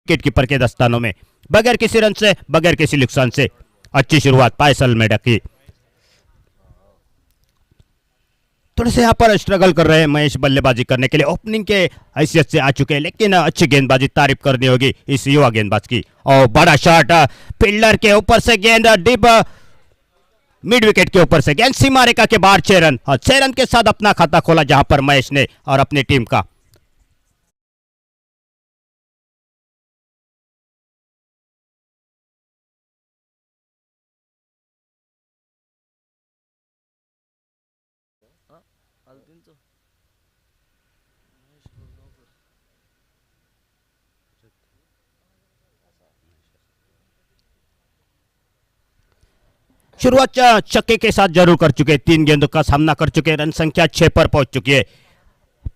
Wicket keeper के दस्तानों में, बगैर किसी रन से, बगैर किसी नुकसान से। अच्छी शुरुआत पायसलमेड़ा की। थोड़े से यहाँ पर स्ट्रगल कर रहे हैं महेश बल्लेबाजी करने के लिए, ओपनिंग के हैसियत से आ चुके हैं, लेकिन अच्छी गेंदबाजी तारीफ करनी होगी इस युवा गेंदबाज की। और बड़ा शॉट, फील्डर के ऊपर से गेंद डीप मिड विकेट के ऊपर से गेंद सीमा रेखा के बाहर 6 रन। और 6 रन के साथ अपना खाता खोला जहां पर महेश ने और अपनी टीम का। शुरुआत छक्के के साथ जरूर कर चुके, 3 गेंदों का सामना कर चुके, रन संख्या 6 पर पहुंच चुकी है।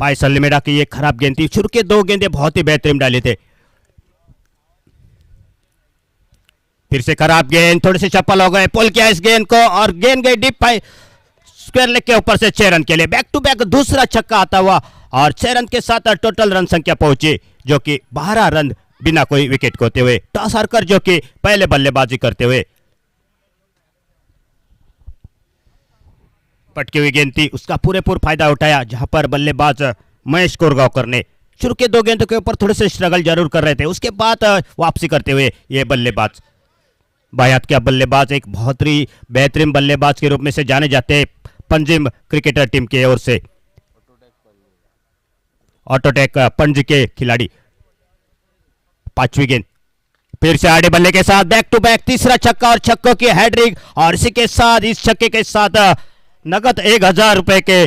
पायसलमेड़ा की ये खराब गेंद थी, शुरू के 2 गेंदें बहुत ही बेहतरीन डाले थे। फिर से खराब गेंद, थोड़े से चप्पल हो गए, पुल किया इस गेंद को और गेंद गई डीप स्क्वायर लेग के ऊपर से 6 रन के लिए। बैक टू बैक दूसरा छक्का आता हुआ और 6 रन के साथ टोटल रन संख्या पहुंची, जो कि 12 रन बिना कोई विकेट खोते हुए। टॉस हारकर जो कि पहले बल्लेबाजी करते हुए, पटकी हुई गेंद थी, उसका पूरेपूर फायदा उठाया जहां पर बल्लेबाज महेश कोरगांवकर ने शुरू के 2 गेंदों के ऊपर थोड़े से स्ट्रगल जरूर कर रहे थे, उसके बाद वापसी करते हुए ये बल्लेबाज बायात का बल्लेबाज एक बहुत ही बेहतरीन बल्लेबाज के रूप में से जाने जाते हैं पंजिम क्रिकेटर टीम की ओर से। ऑटोटेक पंज के खिलाड़ी। 5वीं गेंद, फिर से आड़े बल्ले के साथ बैक टू बैक तीसरा छक्का और छक्कों की हैट्रिक। और इसी के साथ, इस छक्के के साथ नगद 1000 रुपए के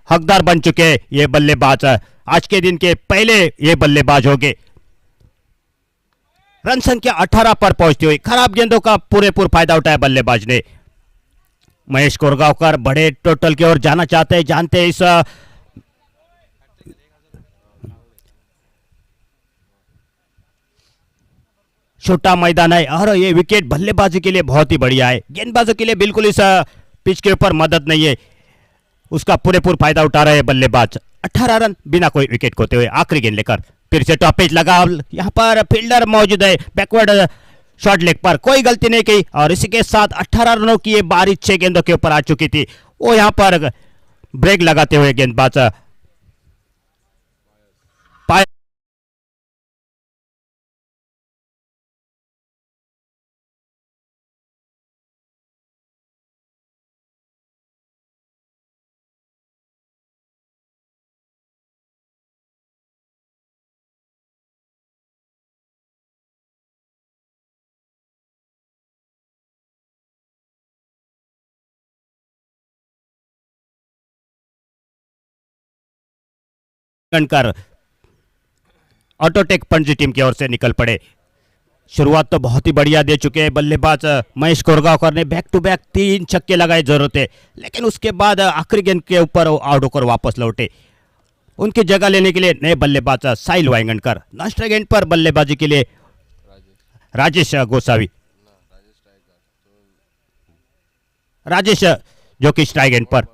हकदार बन चुके ये बल्लेबाज। आज के दिन के पहले ये बल्लेबाज हो गए। रन संख्या 18 पर पहुंचती हुई, खराब गेंदों का पूरेपूर फायदा उठाया बल्लेबाज ने। महेश कोरगांवकर बड़े टोटल की ओर जाना चाहते हैं, जानते हैं इस छोटा मैदान है और ये विकेट बल्लेबाजी के लिए बहुत ही बढ़िया है, गेंदबाजों के लिए बिल्कुल इस पिच के ऊपर मदद नहीं है, उसका पूरेपूर फायदा उठा रहे हैं बल्लेबाज। 18 रन बिना कोई विकेट खोते हुए। आखिरी गेंद लेकर फिर से टॉप पिच लगा, यहाँ पर फील्डर मौजूद है, बैकवर्ड शॉर्ट लेग पर कोई गलती नहीं की। और इसी के साथ 18 रनों की ये बारी 6 गेंदों के ऊपर आ चुकी थी, वो यहाँ पर ब्रेक लगाते हुए गेंदबाज कर ऑटोटेक पंजी टीम की ओर से निकल पड़े। शुरुआत तो बहुत ही बढ़िया दे चुके हैं बल्लेबाज महेश कोरगांवकर ने, बैक टू बैक 3 छक्के लगाए जरूरत है, लेकिन उसके बाद आखिरी गेंद के ऊपर आउट होकर वापस लौटे। उनकी जगह लेने के लिए नए बल्लेबाज साहिल वाइंगणकर, लास्ट गेंद पर बल्लेबाजी के लिए राजेश गोसावी, राजेश जो कि स्ट्राइक एंड पर।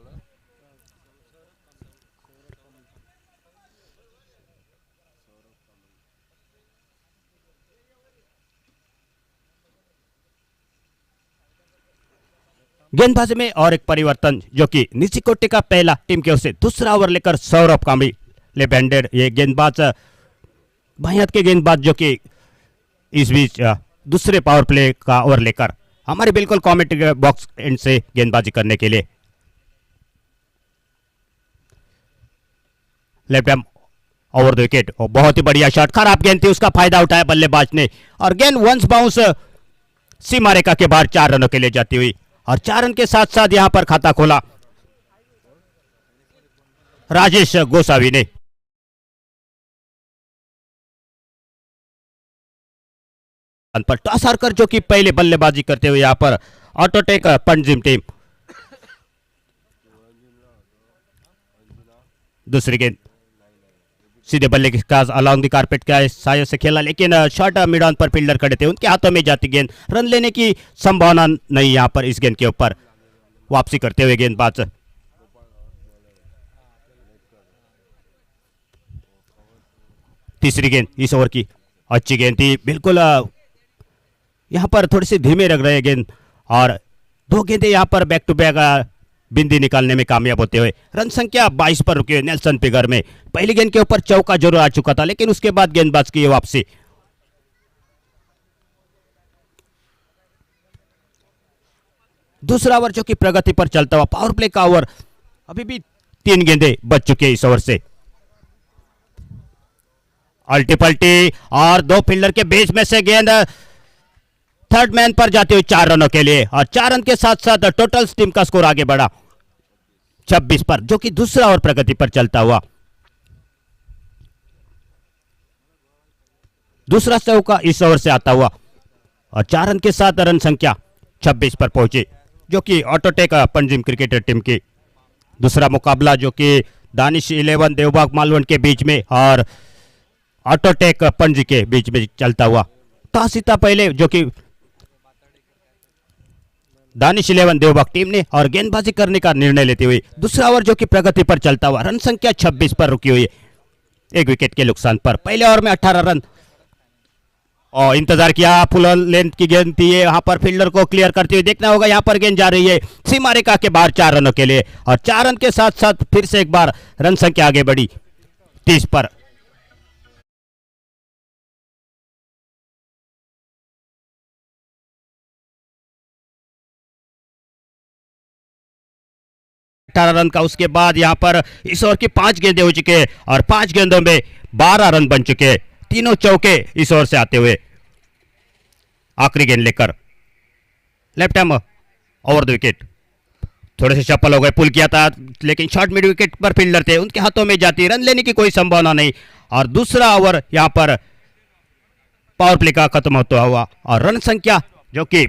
गेंदबाजी में और एक परिवर्तन, जो कि निचिकोटे का पहला टीम की ओर से दूसरा ओवर लेकर सौरभ कामड़ी लेफ्ट हैंडेड ये गेंदबाज, बायात के गेंदबाज जो कि इस बीच दूसरे पावर प्ले का ओवर लेकर हमारे बिल्कुल कमेंट बॉक्स एंड से गेंदबाजी करने के लिए। Left hand over the wicket, बहुत ही बढ़िया शॉट, खराब गेंद थी, उसका फायदा उठाया बल्लेबाज ने और गेंद वंस बाउंस सीमा रेखा के बाहर 4 रनों के लिए जाती हुई। और 4 रन के साथ साथ यहां पर खाता खोला राजेश गोसावी ने। पर टॉस हारकर जो कि पहले बल्लेबाजी करते हुए यहां पर ऑटोटेक पंजिम टीम। दूसरी गेंद सीधे बल्ले के पास अलॉन्ग द कारपेट का सायों से खेला, लेकिन शॉर्ट मिड ऑन पर फील्डर खड़े थे, उनके हाथों में जाती गेंद, रन लेने की संभावना नहीं यहां पर इस गेंद के ऊपर। वापसी करते हुए गेंदबाज तीसरी गेंद इस ओवर की अच्छी गेंद थी बिल्कुल। यहाँ पर थोड़ी सी धीमे रख रहे हैं गेंद, और दो गेंदें यहाँ पर बैक टू बैक बिंदी निकालने में कामयाब होते हुए रन संख्या 22 पर रुकी हुई नेल्सन फिगर में। पहली गेंद के ऊपर चौका जरूर आ चुका था, लेकिन उसके बाद गेंदबाज की वापसी। दूसरा ओवर जो कि प्रगति पर चलता हुआ, पावर प्ले का ओवर। अभी भी 3 गेंदें बच चुके हैं इस ओवर से। अल्टी पल्टी और दो फील्डर के बीच में से गेंद थर्ड मैन पर जाते हुए 4 रनों के लिए, और 4 रन के साथ साथ टोटल टीम का स्कोर आगे बढ़ा 26 पर, जो कि दूसरा ओवर प्रगति पर चलता हुआ। दूसरा चौका इस ओवर से आता हुआ, और 4 रन के साथ रन संख्या 26 पर पहुंची, जो कि ऑटोटेक पंजिम क्रिकेटर टीम की दूसरा मुकाबला, जो कि दानिश 11 देवबाग मालवण के बीच में और ऑटोटेक पणजी के बीच में चलता हुआ। टॉस जीता पहले जो कि दानिश 11 देवबाग टीम ने, और गेंदबाजी करने का निर्णय लेते हुए दूसरा ओवर जो कि प्रगति पर चलता हुआ, रन संख्या 26 पर रुकी हुई है, 1 विकेट के नुकसान पर। पहले ओवर में 18 रन, और इंतजार किया, फुल लेंथ की गेंद थी, यहाँ पर फील्डर को क्लियर करते हुए देखना होगा। यहाँ पर गेंद जा रही है सीमा रेखा के बाहर 4 रनों के लिए, और 4 रन के साथ साथ फिर से एक बार रन संख्या आगे बढ़ी 30 पर। रन का उसके बाद यहाँ पर इस ओवर की 5 गेंदें हो चुके हैं, और 5 गेंदों में 12 रन बन चुके हैं, तीनों चौके इस ओवर से आते हुए। आखिरी गेंद लेकर left ham over the wicket, थोड़े से चप्पल हो गए, पुल किया था, लेकिन शॉर्ट मिड विकेट पर फील्डर थे, उनके हाथों में जाती, रन लेने की कोई संभावना नहीं। और दूसरा ओवर यहाँ पर पावर प्ले का खत्म होता हुआ, और रन संख्या जो कि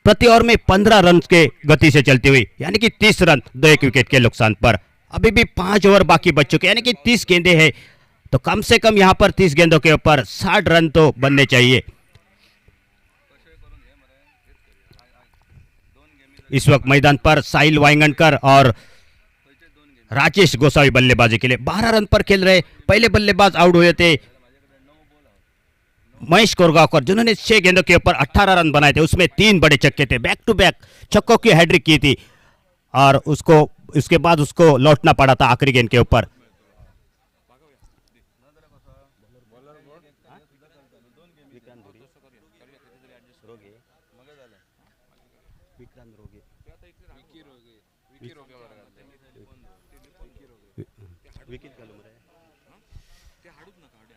प्रति ओवर में 15 रन के गति से चलती हुई, यानी कि 30 रन 2-1 विकेट के नुकसान पर। अभी भी 5 ओवर बाकी बच चुके, यानी कि 30 गेंदें हैं, तो कम से कम यहाँ पर 30 गेंदों के ऊपर 60 रन तो बनने चाहिए। इस वक्त मैदान पर साहिल वाइंगणकर और राजेश गोसावी बल्लेबाजी के लिए 12 रन पर खेल रहे। पहले बल्लेबाज आउट हुए थे महेश कोरगांवकर, जिन्होंने 6 गेंदों के ऊपर 18 रन बनाए थे, उसमें 3 बड़े छक्के थे, बैक टू बैक छक्कों की हैट्रिक की थी, और उसको इसके बाद उसको लौटना पड़ा था आखिरी गेंद के ऊपर।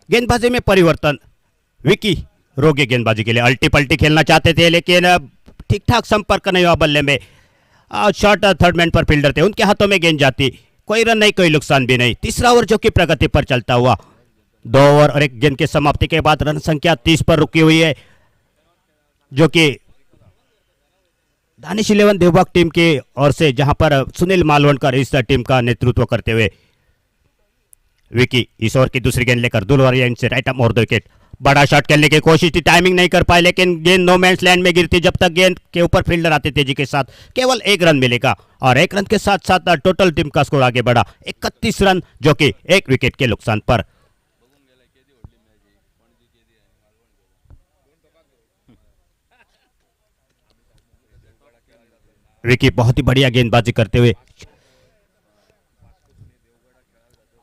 गेंदबाजी में परिवर्तन, विकी रोगे गेंदबाजी के लिए अल्टी पल्टी खेलना चाहते थे, लेकिन ठीक ठाक संपर्क नहीं हुआ बल्ले में। शॉर्ट थर्ड मैन पर फील्डर थे, उनके हाथों में गेंद जाती, कोई रन नहीं, कोई नुकसान भी नहीं। तीसरा ओवर जो कि प्रगति पर चलता हुआ, 2 ओवर और 1 गेंद के समाप्ति के बाद रन संख्या 30 पर रुकी हुई है, जो कि दानिश 11 देवबाग टीम की ओर से, जहां पर सुनील मालवणकर इस टीम का नेतृत्व करते हुए। विकी इस ओवर की दूसरी गेंद लेकर दुलवारी एंड से right arm over the wicket, बड़ा शॉट खेलने की कोशिश थी, टाइमिंग नहीं कर पाए, लेकिन गेंद नो मैंस लैंड में गिरती। जब तक गेंद के ऊपर फील्डर आते तेजी के साथ केवल 1 रन मिलेगा, और 1 रन के साथ साथ टोटल टीम का स्कोर आगे बढ़ा 31 रन, जो कि 1 विकेट के नुकसान पर। विकी बहुत ही बढ़िया गेंदबाजी करते हुए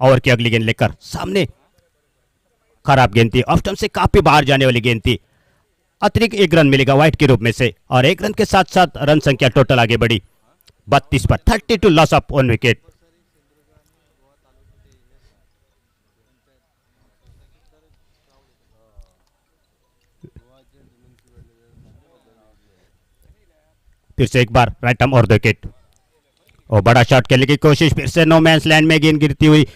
ओवर की अगली गेंद लेकर सामने, खराब गेंद थी, ऑफ स्टंप से काफी बाहर जाने वाली गेंद थी, अतिरिक्त 1 रन मिलेगा वाइट के रूप में से, और 1 रन के साथ साथ रन संख्या टोटल आगे बढ़ी 32 पर, 32 लॉस ऑफ 1 विकेट। फिर से एक बार राइट आर्म और विकेट, और बड़ा शॉट खेलने की कोशिश, फिर से नो मैंस लैंड में गेंद गिरती हुई,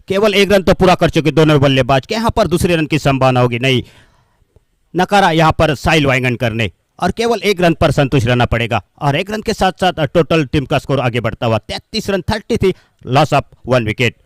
केवल 1 रन तो पूरा कर चुके दोनों बल्लेबाज, के यहाँ पर दूसरे रन की संभावना होगी नहीं, नकारा यहाँ पर साहिल वाइंगणकर ने, और केवल 1 रन पर संतुष्ट रहना पड़ेगा, और 1 रन के साथ साथ टोटल टीम का स्कोर आगे बढ़ता हुआ 33 run, 33 loss of 1 wicket.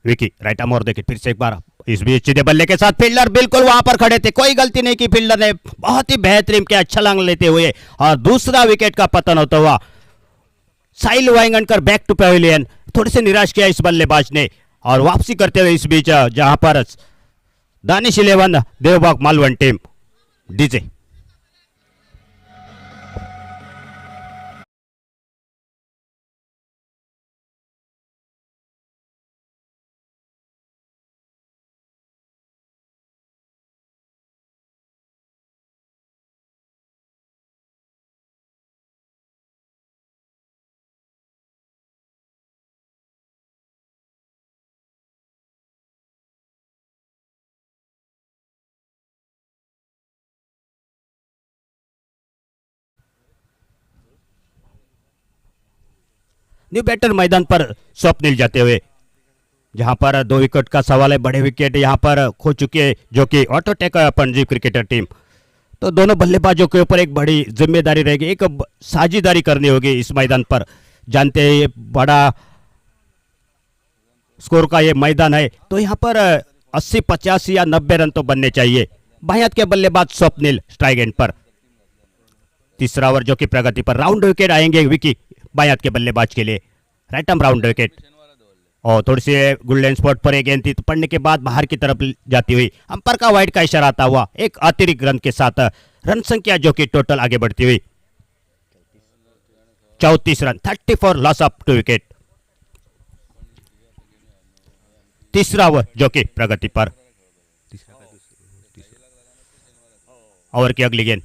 Vicky right arm और देखिए फिर से एक बार इस बीच सीधे बल्ले के साथ फील्डर बिल्कुल वहां पर खड़े थे, कोई गलती नहीं की फील्डर ने, बहुत ही बेहतरीन किया अच्छा लंग लेते हुए और दूसरा विकेट का पतन होता हुआ साइल वाइंगनकर बैक टू पेविलियन। थोड़े से निराश किया इस बल्लेबाज ने और वापसी करते हुए इस बीच जहां पर Danish 11 Devbag Malvan team DJ. New batter मैदान पर स्वप्निल जाते हुए, जहां पर 2 विकेट का सवाल है, बड़े विकेट यहां पर खो चुके हैं जो कि ऑटोटेक पंजीब क्रिकेटर टीम। तो दोनों बल्लेबाजों के ऊपर एक बड़ी जिम्मेदारी रहेगी, एक साझेदारी करनी होगी इस मैदान पर। जानते हैं ये बड़ा स्कोर का ये मैदान है, तो यहाँ पर 80 85 या 90 रन तो बनने चाहिए। बायां के बल्लेबाज स्वप्निल स्ट्राइक एंड पर, तीसरा ओवर जो कि प्रगति पर, राउंड विकेट आएंगे विकी बायां के बल्लेबाज के लिए, राइट आर्म राउंड विकेट। और थोड़ी सी गोल्डन स्पॉट पर एक गेंद थी, तो पड़ने के बाद बाहर की तरफ जाती हुई अंपायर का वाइड का इशारा आता हुआ एक अतिरिक्त रन के साथ रन संख्या जो कि टोटल आगे बढ़ती हुई 34 रन, 34 लॉस ऑफ 2 विकेट। तीसरा ओवर जो कि प्रगति पर, ओवर की अगली गेंद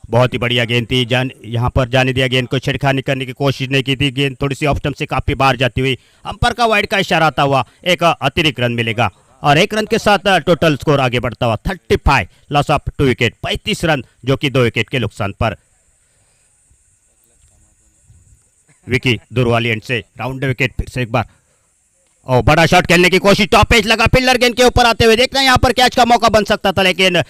बहुत ही बढ़िया गेंद थी, यहां पर जाने दिया, गेंद को छेड़खानी करने की कोशिश नहीं की थी, गेंद थोड़ी सी ऑफ स्टंप से काफी बाहर जाती हुई अंपायर का वाइड का इशारा आता हुआ एक अतिरिक्त रन मिलेगा और 1 रन के साथ टोटल स्कोर आगे बढ़ता हुआ 35 लॉस ऑफ 2 विकेट, 35 रन जो कि 2 विकेट के नुकसान पर। विकी दूर वाली एंड से राउंड विकेट, फिर से एक बार और बड़ा शॉट खेलने की कोशिश, टॉप एज लगा, फील्डर गेंद के ऊपर आते हुए, देखना यहाँ पर कैच का मौका बन सकता था लेकिन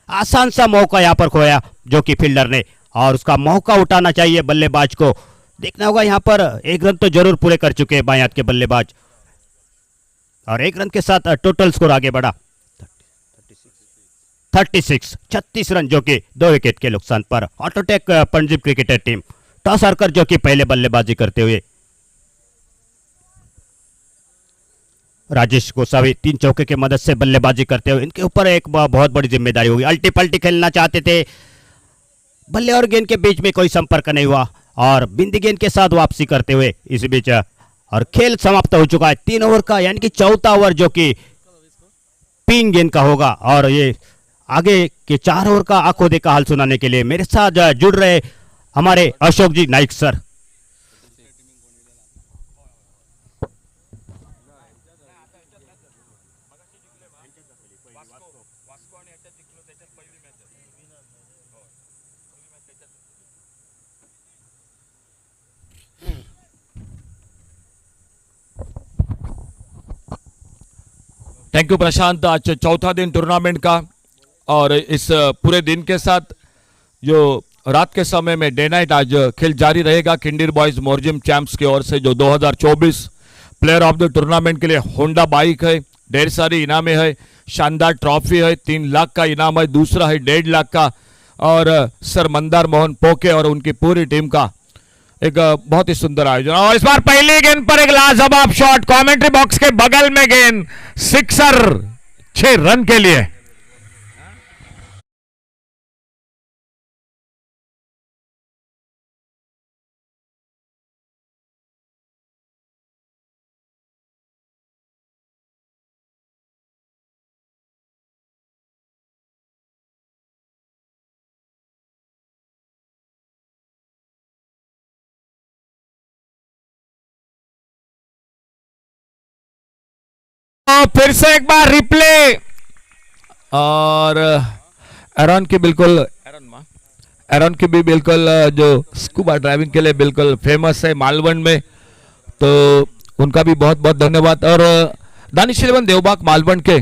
आसान सा मौका यहाँ पर खोया जो कि फील्डर ने, और उसका मौका उठाना चाहिए बल्लेबाज को। देखना होगा यहाँ पर 1 रन तो जरूर पूरे कर चुके हैं बाएं हाथ के बल्लेबाज और 1 रन के साथ टोटल स्कोर आगे बढ़ा 36 रन जो कि 2 विकेट के नुकसान पर। ऑटोटेक पंजीब क्रिकेटर टीम टॉस हारकर जो कि पहले बल्लेबाजी करते हुए, राजेश गोसावी 3 चौके की मदद से बल्लेबाजी करते हुए, इनके ऊपर एक बहुत बड़ी जिम्मेदारी होगी। अल्टी पल्टी खेलना चाहते थे, बल्ले और गेंद के बीच में कोई संपर्क नहीं हुआ और बिंदी गेंद के साथ वापसी करते हुए इस बीच और खेल समाप्त हो चुका है 3 ओवर का, यानी कि चौथा ओवर जो कि पिंग गेंद का होगा। और ये आगे के 4 ओवर का आंखों देखा हाल सुनाने के लिए मेरे साथ जुड़ रहे हमारे अशोक जी नाइक सर। थैंक यू प्रशांत। आज चौथा दिन टूर्नामेंट का और इस पूरे दिन के साथ जो रात के समय में डे नाइट आज खेल जारी रहेगा। किंडीर बॉयज मोरजिम चैंप्स की ओर से जो 2024 प्लेयर ऑफ द टूर्नामेंट के लिए होंडा बाइक है, ढेर सारी इनामें है, शानदार ट्रॉफी है, 3 लाख का इनाम है, दूसरा है 1.5 लाख का, और सर मंदार मोहन पोके और उनकी पूरी टीम का एक बहुत ही सुंदर आयोजन। और इस बार पहली गेंद पर एक लाजवाब शॉट, कमेंट्री बॉक्स के बगल में गेंद, सिक्सर, 6 रन के लिए। फिर से एक बार रिप्ले, और एरन की बिल्कुल एरन की भी बिल्कुल जो स्कूबा ड्राइविंग के लिए बिल्कुल फेमस है मालवण में, तो उनका भी बहुत बहुत धन्यवाद। और दानिश 11 देवबाग मालवण के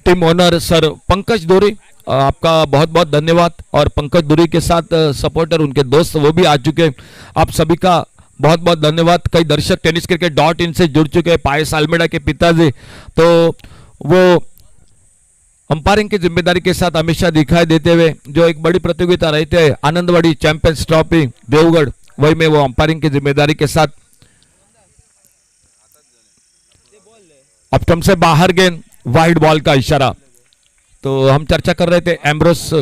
टीम ओनर सर पंकज दूरी, आपका बहुत बहुत धन्यवाद। और पंकज दूरी के साथ सपोर्टर उनके दोस्त वो भी आ चुके, आप सभी का बहुत बहुत धन्यवाद। कई दर्शक टेनिस क्रिकेट डॉट इन से जुड़ चुके हैं, पायस अल्मेडा के पिताजी, तो वो अंपायरिंग की जिम्मेदारी के साथ हमेशा दिखाई देते हुए, जो एक बड़ी प्रतियोगिता रहती है आनंदवाड़ी चैंपियंस ट्रॉफी देवगढ़, वही में वो अंपायरिंग की जिम्मेदारी के साथ। अब स्टंप से बाहर गेंद, वाइड बॉल का इशारा। तो हम चर्चा कर रहे थे एम्ब्रोस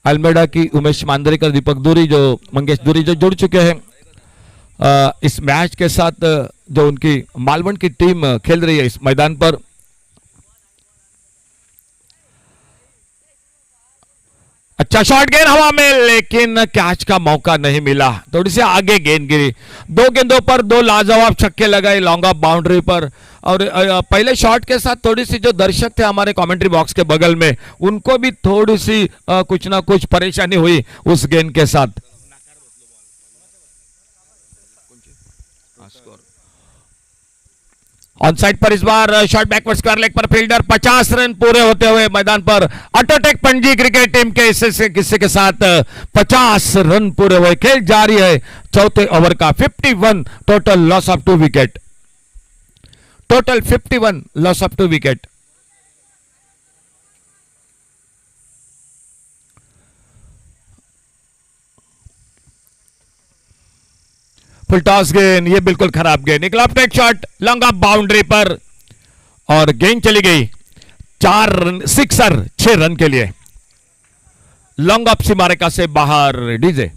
अल्मेडा की, उमेश मांदरेकर, दीपक दूरी, जो मंगेश दूरी जो जुड़ चुके हैं इस मैच के साथ। जो उनकी मालवण की टीम खेल रही है इस मैदान पर। अच्छा शॉट, गेंद हवा में, लेकिन कैच का मौका नहीं मिला, थोड़ी सी आगे गेंद गिरी। दो गेंदों पर दो लाजवाब छक्के लगाए लॉन्ग ऑफ बाउंड्री पर। और पहले शॉट के साथ थोड़ी सी जो दर्शक थे हमारे कमेंट्री बॉक्स के बगल में, उनको भी थोड़ी सी कुछ ना कुछ परेशानी हुई उस गेंद के साथ। ऑन साइड पर इस बार शॉट बैकवर्ड स्क्वायर लेग पर फील्डर, 50 रन पूरे होते हुए मैदान पर अटोटेक पणजी क्रिकेट टीम के किस्से के साथ 50 रन पूरे हुए। खेल जारी है चौथे ओवर का। 51 total loss of 2 wicket, total 51 loss of 2 wicket. Full toss गेंद, ये बिल्कुल खराब गेंद निकला। Take shot long off boundary पर और गेंद चली गई 4 रन, सिक्सर 6 रन के लिए। लॉन्ग ऑफ सीमारेखा से बाहर। डीजे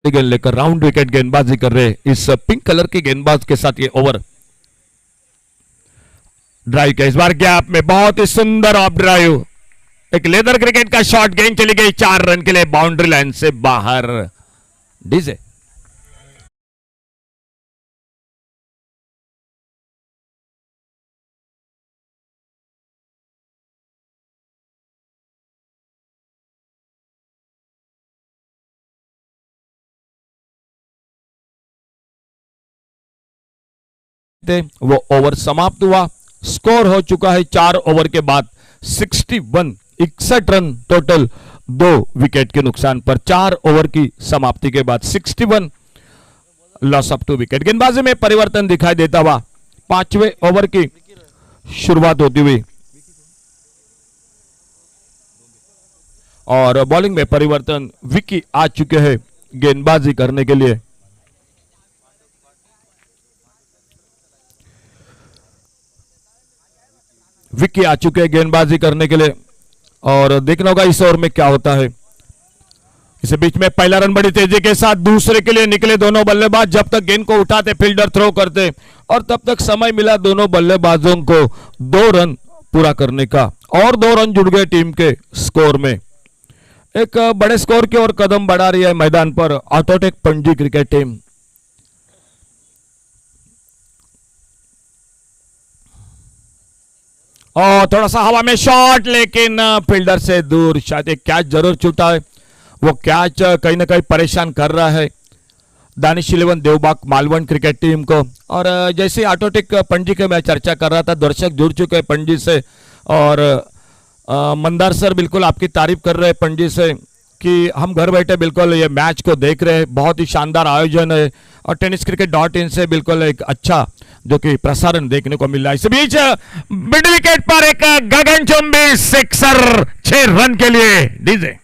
गेंद लेकर राउंड विकेट गेंदबाजी कर रहे इस पिंक कलर के गेंदबाज के साथ ये ओवर। ड्राइव के इस बार गैप में बहुत ही सुंदर ऑफ ड्राइव, एक लेदर क्रिकेट का शॉट, गेंद चली गई 4 रन के लिए बाउंड्री लाइन से बाहर। डीजे वो ओवर समाप्त हुआ। स्कोर हो चुका है 4 ओवर के बाद 61, 61 रन टोटल, 2 विकेट के नुकसान पर। 4 ओवर की समाप्ति के बाद 61 लॉस ऑफ 2 विकेट। गेंदबाजी में परिवर्तन दिखाई देता हुआ 5वें ओवर की शुरुआत होती हुई और बॉलिंग में परिवर्तन, विकी आ चुके हैं गेंदबाजी करने के लिए। विकी आ चुके हैं गेंदबाजी करने के लिए और देखना होगा इस ओवर में क्या होता है। इस बीच में पहला रन बड़ी तेजी के साथ, दूसरे के लिए निकले दोनों बल्लेबाज। जब तक गेंद को उठाते फील्डर थ्रो करते और तब तक समय मिला दोनों बल्लेबाजों को 2 रन पूरा करने का, और 2 रन जुड़ गए टीम के स्कोर में। एक बड़े स्कोर की ओर कदम बढ़ा रही है मैदान पर ऑटोटेक पणजी क्रिकेट टीम। और थोड़ा सा हवा में शॉट, लेकिन फील्डर से दूर। शायद एक कैच जरूर छूटा है, वो कैच कहीं ना कहीं परेशान कर रहा है दानिश 11 देवबाग मालवण क्रिकेट टीम को। और जैसे ऑटोटेक पणजी के मैं चर्चा कर रहा था, दर्शक जुड़ चुके हैं पणजी से और मंदार सर बिल्कुल आपकी तारीफ कर रहे हैं पणजी से कि हम घर बैठे बिल्कुल ये मैच को देख रहे हैं। बहुत ही शानदार आयोजन है और टेनिस क्रिकेट डॉट इन से बिल्कुल एक अच्छा जो कि प्रसारण देखने को मिल रहा है। इस बीच मिड विकेट पर एक गगनचुंबी सिक्सर 6 रन के लिए। डीजे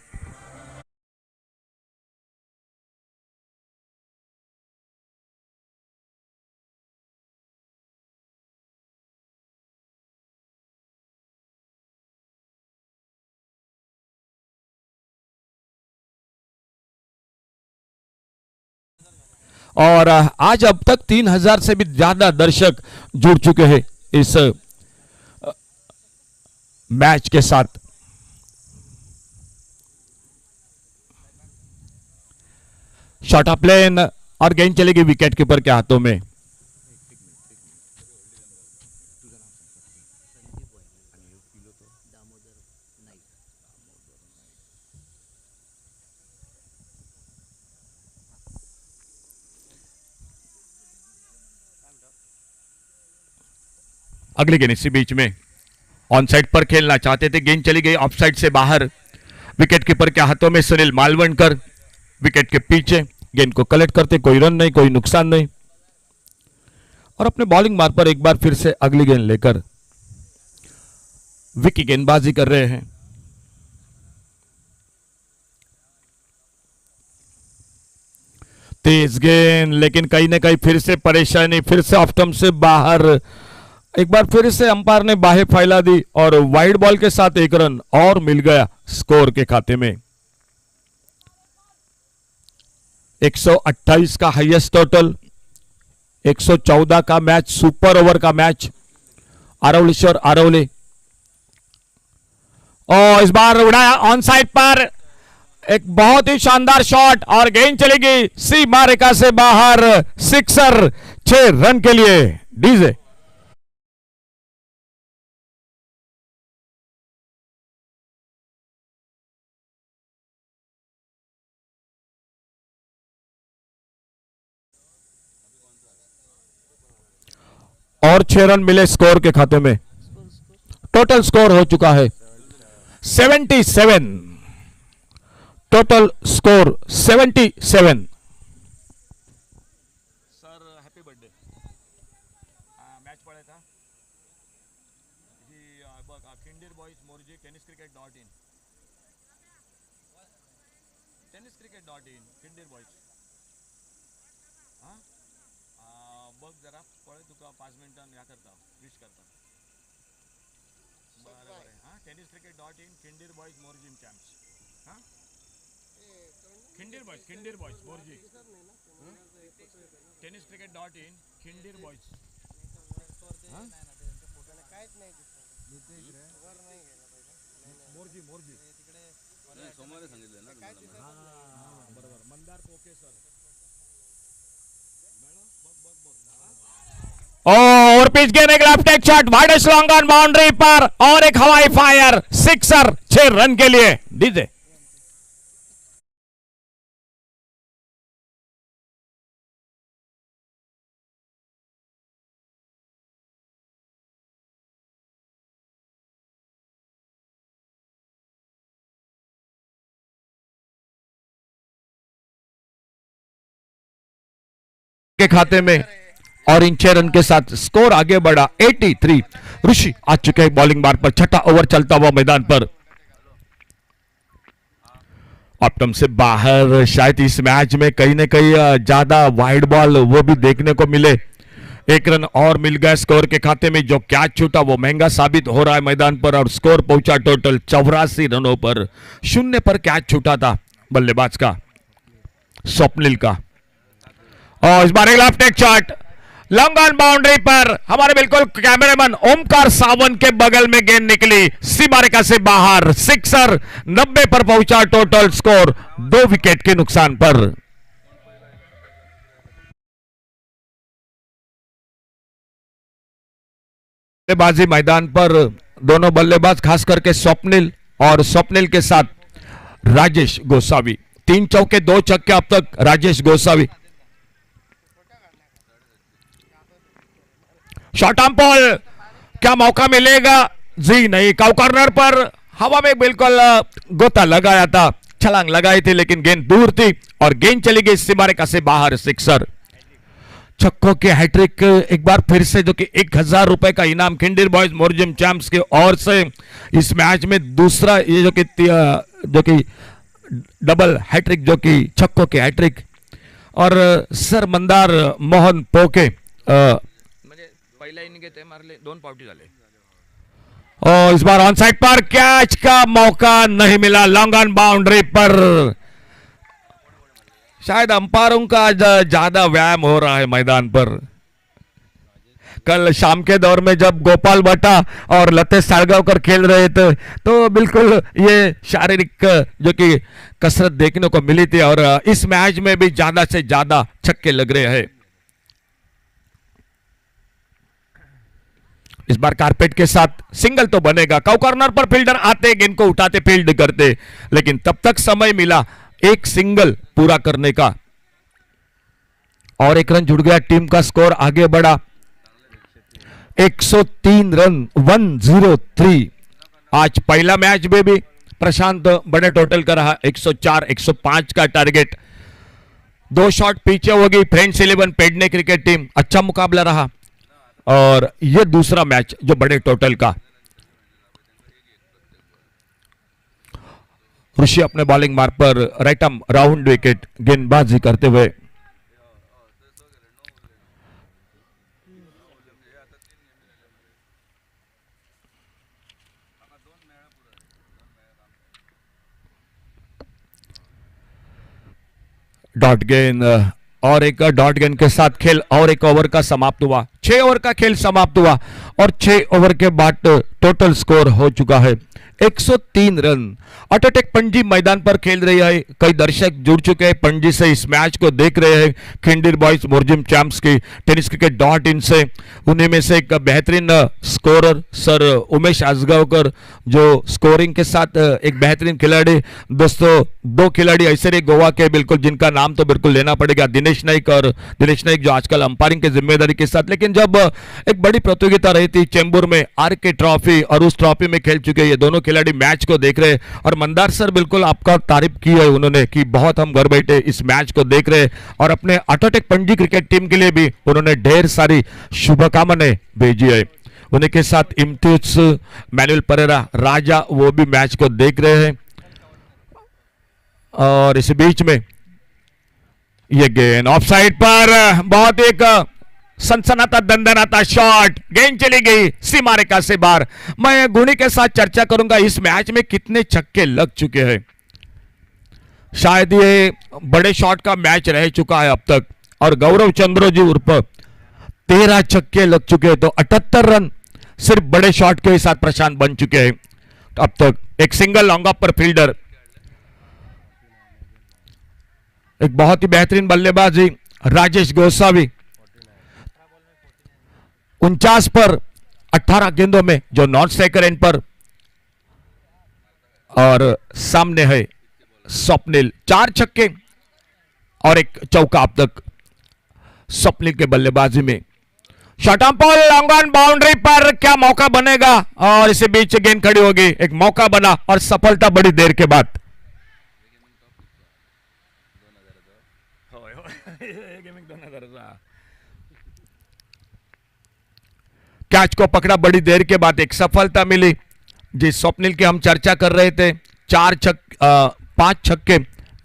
और आज अब तक 3000 से भी ज्यादा दर्शक जुड़ चुके हैं इस मैच के साथ। शॉट ऑफ प्लेन और गेंद चलेगी विकेट कीपर के हाथों में। अगली गेंद इसी बीच में ऑन साइड पर खेलना चाहते थे, गेंद चली गई ऑफ साइड से बाहर। विकेट कीपर के हाथों में सुनील मालवणकर विकेट के पीछे गेंद को कलेक्ट करते, कोई रन नहीं, कोई नुकसान नहीं, और अपने बॉलिंग मार्ग पर एक बार फिर से अगली गेंद लेकर विकी गेंदबाजी कर रहे हैं। तेज गेंद, लेकिन कहीं ना कहीं फिर से परेशानी, फिर से ऑफ स्टंप से बाहर। एक बार फिर से अंपायर ने बाहें फैला दी और वाइड बॉल के साथ एक रन और मिल गया स्कोर के खाते में। 128 का हाईएस्ट टोटल, 114 का मैच, सुपर ओवर का मैच आरवलीश्वर आरवली। और इस बार उड़ाया ऑन साइड पर एक बहुत ही शानदार शॉट और गेंद चलेगी सीमा रेखा से बाहर, सिक्सर 6 रन के लिए डीजे। और 6 रन मिले स्कोर के खाते में। टोटल स्कोर हो चुका है 77। Total score 77। Sir happy birthday. Match पळायचा ही बघ खिंडीर boys Morjim tenniscricket.in tenniscricket.in खिंडीर boys हां बघ जरा पळे तुका 5 मिनिटांनी या करता विश करता बरोबर आहे हां tenniscricket.in खिंडीर बॉईज मोरजी चॅम्प्स हां खिंडीर बॉईज मोरजी tenniscricket.in खिंडीर बॉईज हां मोरजी तिकडे सोमवारी सांगितलं ना तुम्हाला हां बरोबर मंदार पोके सर और पिच गेंद एक left take shot wide long on boundary पर और एक हवाई फायर, सिक्सर 6 रन के लिए डीजे। के खाते में और इन 6 रन के साथ स्कोर आगे बढ़ा 83। ऋषि आ चुके हैं बॉलिंग मार्ग पर, छठा ओवर चलता हुआ मैदान पर। ऑप्टम से बाहर, शायद इस मैच में कहीं ना कहीं ज्यादा वाइड बॉल वो भी देखने को मिले। 1 रन और मिल गया स्कोर के खाते में। जो कैच छूटा वो महंगा साबित हो रहा है मैदान पर और स्कोर पहुंचा टोटल 84 रनों पर। 0 पर कैच छूटा था बल्लेबाज का स्वप्निल का। और इस बार एक left take shot long on boundary पर हमारे बिल्कुल कैमरामैन ओमकार सावंत के बगल में गेंद निकली सीमा रेखा से बाहर, सिक्सर 90 पर पहुंचा टोटल स्कोर 2 विकेट के नुकसान पर। बल्लेबाजी मैदान पर दोनों बल्लेबाज खास करके स्वप्निल और स्वप्निल के साथ राजेश गोसावी, 3 चौके 2 छक्के अब तक Rajesh Gosavi. Short arm ball, क्या मौका मिलेगा? जी नहीं, काउ कॉर्नर पर हवा में बिल्कुल गोता लगाया था, छलांग लगाई थी लेकिन गेंद दूर थी और गेंद चली गई सीमा रेखा से बाहर, सिक्सर। छक्कों के हैट्रिक एक बार फिर से, जो कि 1000 रुपए का इनाम खिंडीर बॉयज मोरजिम चैंप्स के ओर से। इस मैच में दूसरा ये जो कि डबल हैट्रिक, जो कि छक्कों के हैट्रिक। और सर मंदार मोहन पोके पहिला इनिंग ते मारले 2 पावटी झाले। और इस बार ऑन साइड पर कैच का मौका नहीं मिला लॉन्ग ऑन बाउंड्री पर। शायद अंपायरों का ज्यादा व्यायाम हो रहा है मैदान पर। कल शाम के दौर में जब गोपाल भट्टा और लतेश साळगावकर खेल रहे थे तो बिल्कुल ये शारीरिक जो कि कसरत देखने को मिली थी और इस मैच में भी ज्यादा से ज्यादा छक्के लग रहे हैं। इस बार कारपेट के साथ सिंगल तो बनेगा। काउ कॉर्नर पर फील्डर आते, गेंद को उठाते, फील्ड करते, लेकिन तब तक समय मिला एक सिंगल पूरा करने का और 1 रन जुड़ गया। टीम का स्कोर आगे बढ़ा 103 रन 103। आज पहला मैच में भी प्रशांत बड़े टोटल का रहा, 104 105 का टारगेट। 2 शॉट पीछे होगी फ्रेंड्स 11 पेडने क्रिकेट टीम। अच्छा मुकाबला रहा और यह दूसरा मैच जो बड़े टोटल का। ऋषि अपने बॉलिंग मार्ग पर राइट आर्म राउंड विकेट गेंदबाजी करते हुए डॉट गेंद और एक डॉट गेंद के साथ खेल और एक ओवर का समाप्त हुआ। 6 ओवर का खेल समाप्त हुआ और 6 ओवर के बाद टोटल स्कोर हो चुका है 103 रन। अटोटेक पणजी मैदान पर खेल रही है। कई दर्शक जुड़ चुके हैं पणजी से, इस मैच को देख रहे हैं खिंडीर बॉयज मोरजिम चैंप्स की टेनिस क्रिकेट .in से। उन्हीं में से एक बेहतरीन स्कोरर सर उमेश आजगावकर, जो स्कोरिंग के साथ एक बेहतरीन खिलाड़ी। दोस्तों 2 खिलाड़ी ऐसे रहे गोवा के बिल्कुल, जिनका नाम तो बिल्कुल लेना पड़ेगा, दिनेश नाइक जो आजकल अंपायरिंग की जिम्मेदारी के साथ। लेकिन जब एक बड़ी प्रतियोगिता रही थी चेंबूर में आर.के. ट्रॉफी, और उस ट्रॉफी में खेल चुके ये दोनों खिलाड़ी मैच को देख रहे। और मंदार सर बिल्कुल आपका तारीफ की है उन्होंने कि बहुत हम घर बैठे इस मैच को देख रहे। और अपने अटोटेक पणजी क्रिकेट टीम के लिए भी उन्होंने ढेर सारी शुभकामनाएं भेजी है। उन्हीं के साथ इम्तियाज, मैनुअल परेरा, राजा वो भी मैच को देख रहे हैं। और इस बीच में ये गेंद ऑफसाइड पर बहुत एक सनसनाता दंदनाता शॉट, गेंद चली गई सीमा रेखा से बाहर। मैं गुणी के साथ चर्चा करूंगा इस मैच में कितने छक्के लग चुके हैं। शायद ये बड़े शॉट का मैच रह चुका है अब तक। और गौरव चंद्रो जी उर्फ 13 छक्के लग चुके हैं। तो 78 रन सिर्फ बड़े शॉट के साथ प्रशांत बन चुके हैं अब तक। एक सिंगल लॉन्ग ऑफ पर फील्डर, एक बहुत ही बेहतरीन बल्लेबाजी राजेश गोसावी। 49 पर 18 गेंदों में जो नॉन स्ट्राइकर एंड पर। और सामने है स्वप्निल, 4 छक्के और एक चौका अब तक स्वप्निल के बल्लेबाजी में। Shot on ball, long on boundary पर क्या मौका बनेगा? और इसी बीच गेंद खड़ी होगी, एक मौका बना और सफलता बड़ी देर के बाद। कैच को पकड़ा बड़ी देर के बाद, एक सफलता मिली। जिस स्वप्निल की हम चर्चा कर रहे थे, 5 छक्के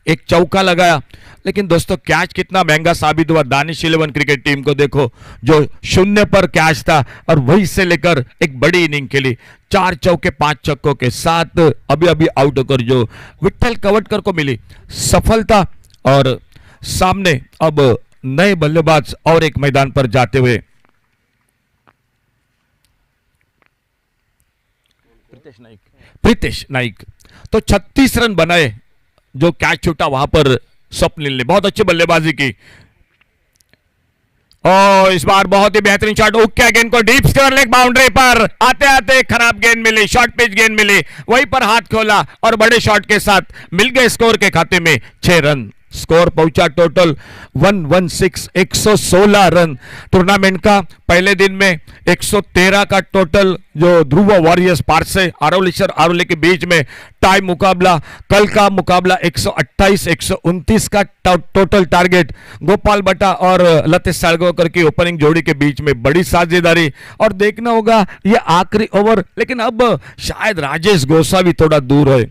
एक चौका लगाया। लेकिन दोस्तों कैच कितना महंगा साबित हुआ। दानिश 11 क्रिकेट टीम को देखो, जो 0 पर कैच था और वहीं से लेकर एक बड़ी इनिंग खेली। 4 चौके 5 छक्कों के साथ अभी अभी आउट होकर जो विट्ठल कवटकर को मिली सफलता। और सामने अब नए बल्लेबाज और एक मैदान पर जाते हुए प्रीतेश नाइक। तो 36 रन बनाए, जो कैच छूटा वहां पर स्वप्निल ने बहुत अच्छी बल्लेबाजी की। और इस बार बहुत ही बेहतरीन शॉट, उक्या गेंद को डीप स्क्वायर लेग बाउंड्री पर आते आते खराब गेंद मिली, शॉर्ट पिच गेंद मिली, वहीं पर हाथ खोला और बड़े शॉट के साथ मिल गए स्कोर के खाते में 6 रन। स्कोर पहुंचा टोटल 116, 116 रन। टूर्नामेंट का पहले दिन में 113 का टोटल जो ध्रुव वॉरियर्स पारसे आरोलेश्वर आरोले के बीच में टाई मुकाबला। कल का मुकाबला 128, 129 का टोटल टारगेट। गोपाल बटा और लतेश सालगांवकर की ओपनिंग जोड़ी के बीच में बड़ी साझेदारी। और देखना होगा ये आखिरी ओवर, लेकिन अब शायद राजेश गोसावी थोड़ा दूर है।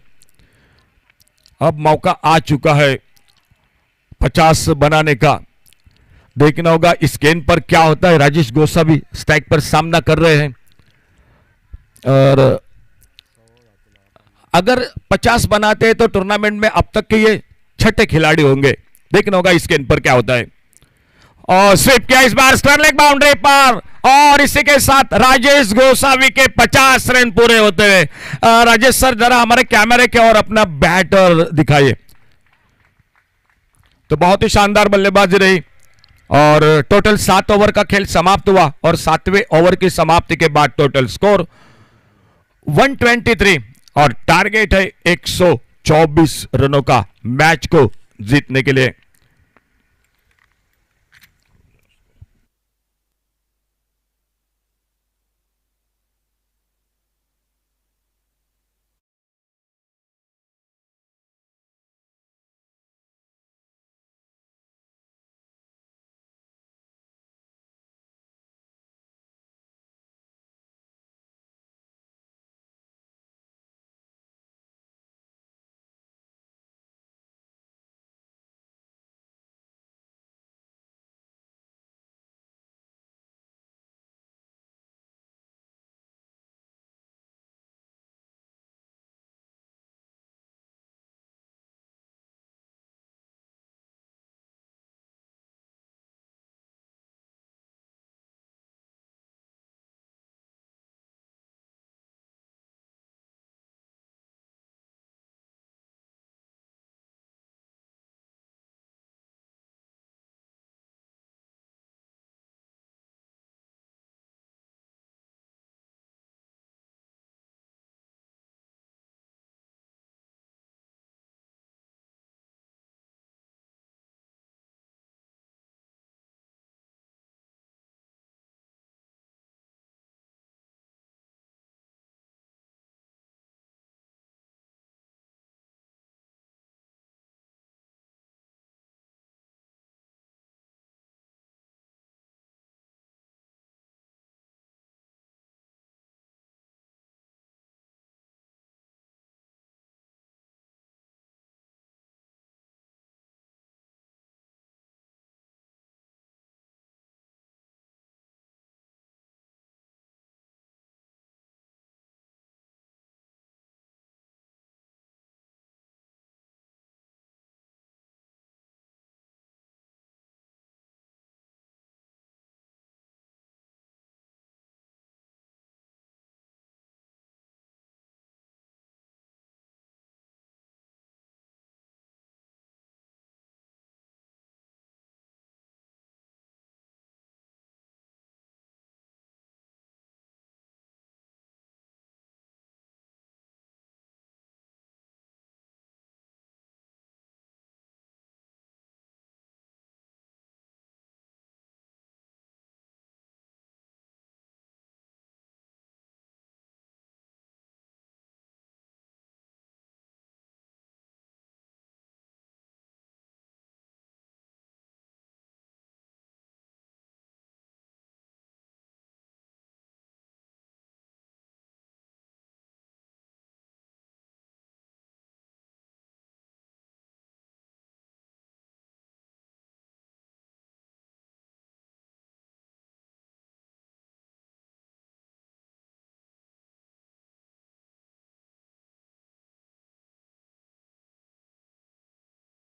अब मौका आ चुका है 50 बनाने का। देखना होगा इस गेंद पर क्या होता है। राजेश गोसावी स्ट्राइक पर सामना कर रहे हैं और अगर 50 बनाते हैं तो टूर्नामेंट में अब तक के ये 6ठे खिलाड़ी होंगे। देखना होगा इस गेंद पर क्या होता है। और स्वीप किया इस बार स्क्वायर लेग बाउंड्री पर, और इसी के साथ राजेश गोसावी के 50 रन पूरे होते हैं। राजेश सर जरा हमारे कैमरे के और अपना बैटर दिखाइए। तो बहुत ही शानदार बल्लेबाजी रही और टोटल 7 ओवर का खेल समाप्त हुआ। और 7वें ओवर की समाप्ति के बाद टोटल स्कोर 123 और टारगेट है 124 रनों का मैच को जीतने के लिए।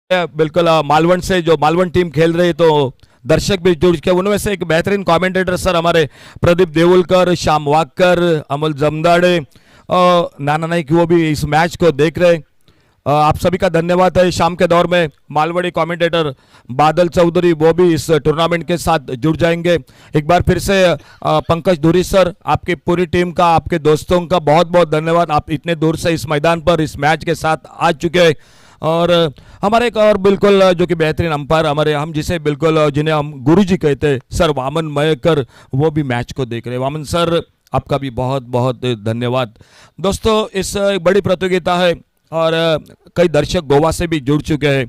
बिल्कुल मालवण से जो मालवण टीम खेल रही है तो दर्शक भी जुड़ के उनमें से एक बेहतरीन कमेंटेटर सर हमारे प्रदीप देवुलकर, श्याम वाकर, अमल जमदाड़े, नाना नाइक वो भी इस मैच को देख रहे। आप सभी का धन्यवाद है। शाम के दौर में मालवड़ी कमेंटेटर बादल चौधरी वो भी इस टूर्नामेंट के साथ जुड़ जाएंगे। एक बार फिर से पंकज धुरी सर, आपकी पूरी टीम का, आपके दोस्तों का बहुत बहुत धन्यवाद। आप इतने दूर से इस मैदान पर इस मैच के साथ आ चुके हैं। और हमारे एक और बिल्कुल जो कि बेहतरीन अंपायर हमारे, हम जिसे बिल्कुल जिन्हें हम गुरुजी कहते हैं, सर वामन मयकर, वो भी मैच को देख रहे हैं। वामन सर आपका भी बहुत बहुत धन्यवाद। दोस्तों इस एक बड़ी प्रतियोगिता है और कई दर्शक गोवा से भी जुड़ चुके हैं।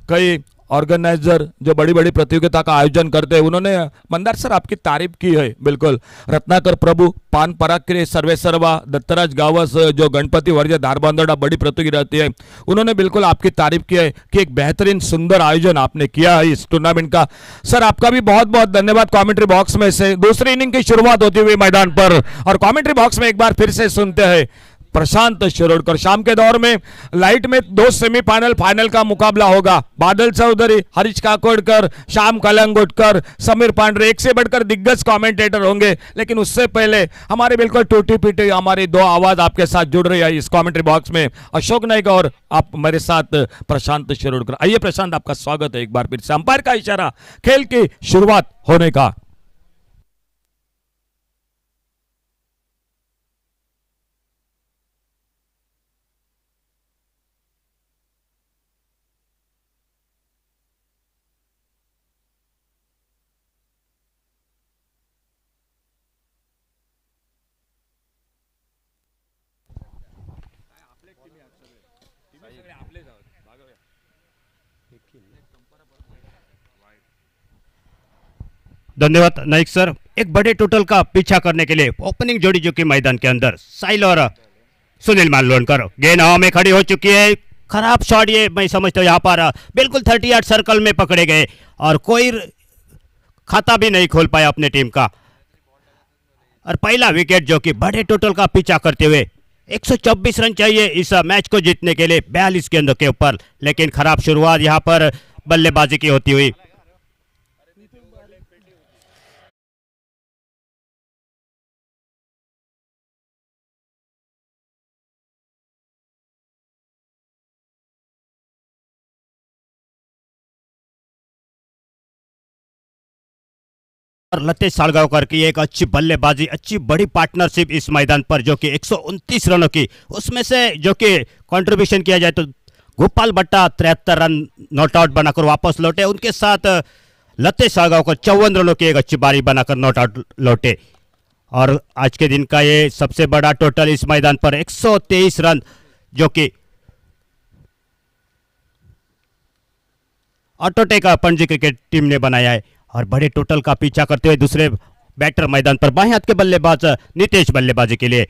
कई ऑर्गेनाइजर जो बड़ी बड़ी प्रतियोगिता का आयोजन करते हैं, उन्होंने मंदार सर आपकी तारीफ की है। बिल्कुल रत्नाकर प्रभु, पान पराक्रे, सर्वे सर्वा, दत्तराज गावस, जो गणपति वर्ज धारबांदोड़ा बड़ी प्रतियोगिता रहती है, उन्होंने बिल्कुल आपकी तारीफ की है कि एक बेहतरीन सुंदर आयोजन आपने किया है इस टूर्नामेंट का। सर आपका भी बहुत बहुत धन्यवाद। कॉमेंट्री बॉक्स में से दूसरी इनिंग की शुरुआत होती हुई मैदान पर, और कॉमेंट्री बॉक्स में एक बार फिर से सुनते हैं प्रशांत शिरोडकर। शाम के दौर में लाइट में दो सेमीफाइनल फाइनल का मुकाबला होगा। बादल चौधरी, हरीश काकोडकर, श्याम कलंगुटकर, समीर पांडे, एक से बढ़कर दिग्गज कमेंटेटर होंगे। लेकिन उससे पहले हमारे बिल्कुल टूटी पीटी हमारी दो आवाज आपके साथ जुड़ रही है इस कमेंट्री बॉक्स में, अशोक नाइक और आप मेरे साथ प्रशांत शिरोडकर। आइए प्रशांत, आपका स्वागत है एक बार फिर से। अंपायर का इशारा, खेल की शुरुआत होने का। धन्यवाद नाइक सर। एक बड़े टोटल का पीछा करने के लिए ओपनिंग जोड़ी जो कि मैदान के अंदर साहिल और सुनील मालवणकर, गेंद हवा में खड़ी हो चुकी है। खराब शॉट ये मैं समझता हूँ यहाँ पर बिल्कुल 30 यार्ड सर्कल में पकड़े गए और कोई खाता भी नहीं खोल पाया अपने टीम का। और पहला विकेट जो कि बड़े टोटल का पीछा करते हुए 124 रन चाहिए इस मैच को जीतने के लिए 42 गेंदों के ऊपर, लेकिन खराब शुरुआत यहाँ पर बल्लेबाजी की होती हुई। और लतेश सालगांवकर की एक अच्छी बल्लेबाजी, अच्छी बड़ी पार्टनरशिप इस मैदान पर जो कि 129 रनों की, उसमें से जो कि कंट्रीब्यूशन किया जाए तो गोपाल भट्टा 73 रन नॉट आउट बनाकर वापस लौटे। उनके साथ लतेश सालगांवकर 54 रनों की एक अच्छी बारी बनाकर नॉट आउट लौटे। और आज के दिन का ये सबसे बड़ा टोटल इस मैदान पर 123 रन जो कि ऑटोटेक पणजी क्रिकेट टीम ने बनाया है। और बड़े टोटल का पीछा करते हुए दूसरे बैटर मैदान पर बाएं हाथ के बल्लेबाज नीतीश बल्लेबाजी के लिए।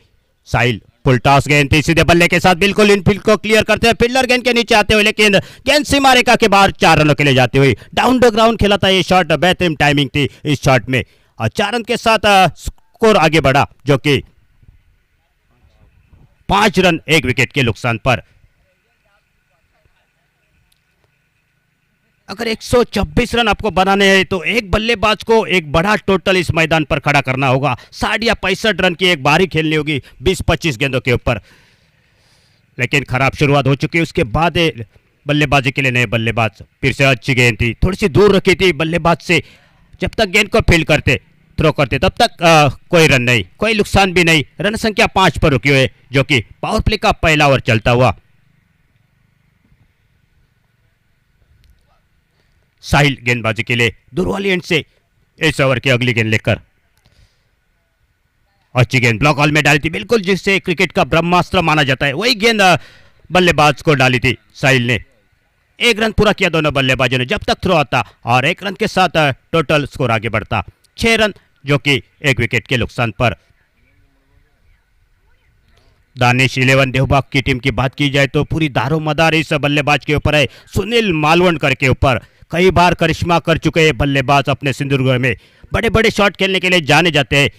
साहिल फुल टॉस गेंद थी, सीधे बल्ले के साथ बिल्कुल इनफील्ड को क्लियर करते हुए फील्डर गेंद के नीचे आते हुए, लेकिन गेंद सीमा रेखा के बाहर 4 रनों के लिए जाते हुए डाउन द ग्राउंड खेला था ये शॉट। बेहतरीन टाइमिंग थी इस शॉट में और 4 रन के साथ स्कोर आगे बढ़ा जो कि 5 रन 1 विकेट के नुकसान पर। अगर 126 रन आपको बनाने हैं तो एक बल्लेबाज को एक बड़ा टोटल इस मैदान पर खड़ा करना होगा। 60 या 65 रन की एक बारी खेलनी होगी 20-25 गेंदों के ऊपर, लेकिन खराब शुरुआत हो चुकी है। उसके बाद बल्लेबाजी के लिए नए बल्लेबाज, फिर से अच्छी गेंद थी, थोड़ी सी दूर रखी थी बल्लेबाज से। जब तक गेंद को फील्ड करते, थ्रो करते, तब तक कोई रन नहीं, कोई नुकसान भी नहीं। रन संख्या 5 पर रुकी हुई जो कि पावर प्ले का पहला ओवर चलता हुआ। साहिल गेंदबाजी के लिए दूर वाली एंड से इस ओवर की अगली गेंद लेकर अच्छी गेंद ब्लॉक हॉल में डाली थी, बिल्कुल जिससे क्रिकेट का ब्रह्मास्त्र माना जाता है, वही गेंद बल्लेबाज को डाली थी साहिल ने। 1 रन पूरा किया दोनों बल्लेबाजों ने जब तक थ्रो आता, और 1 रन के साथ टोटल स्कोर आगे बढ़ता 6 रन जो कि 1 विकेट के नुकसान पर। दानिश 11 देवबाग की टीम की बात की जाए तो पूरी दारोमदार इस बल्लेबाज के ऊपर है, सुनील मालवणकर के ऊपर। कई बार करिश्मा कर चुके हैं बल्लेबाज अपने सिंधुदुर्ग में, बड़े बड़े शॉट खेलने के लिए जाने जाते हैं।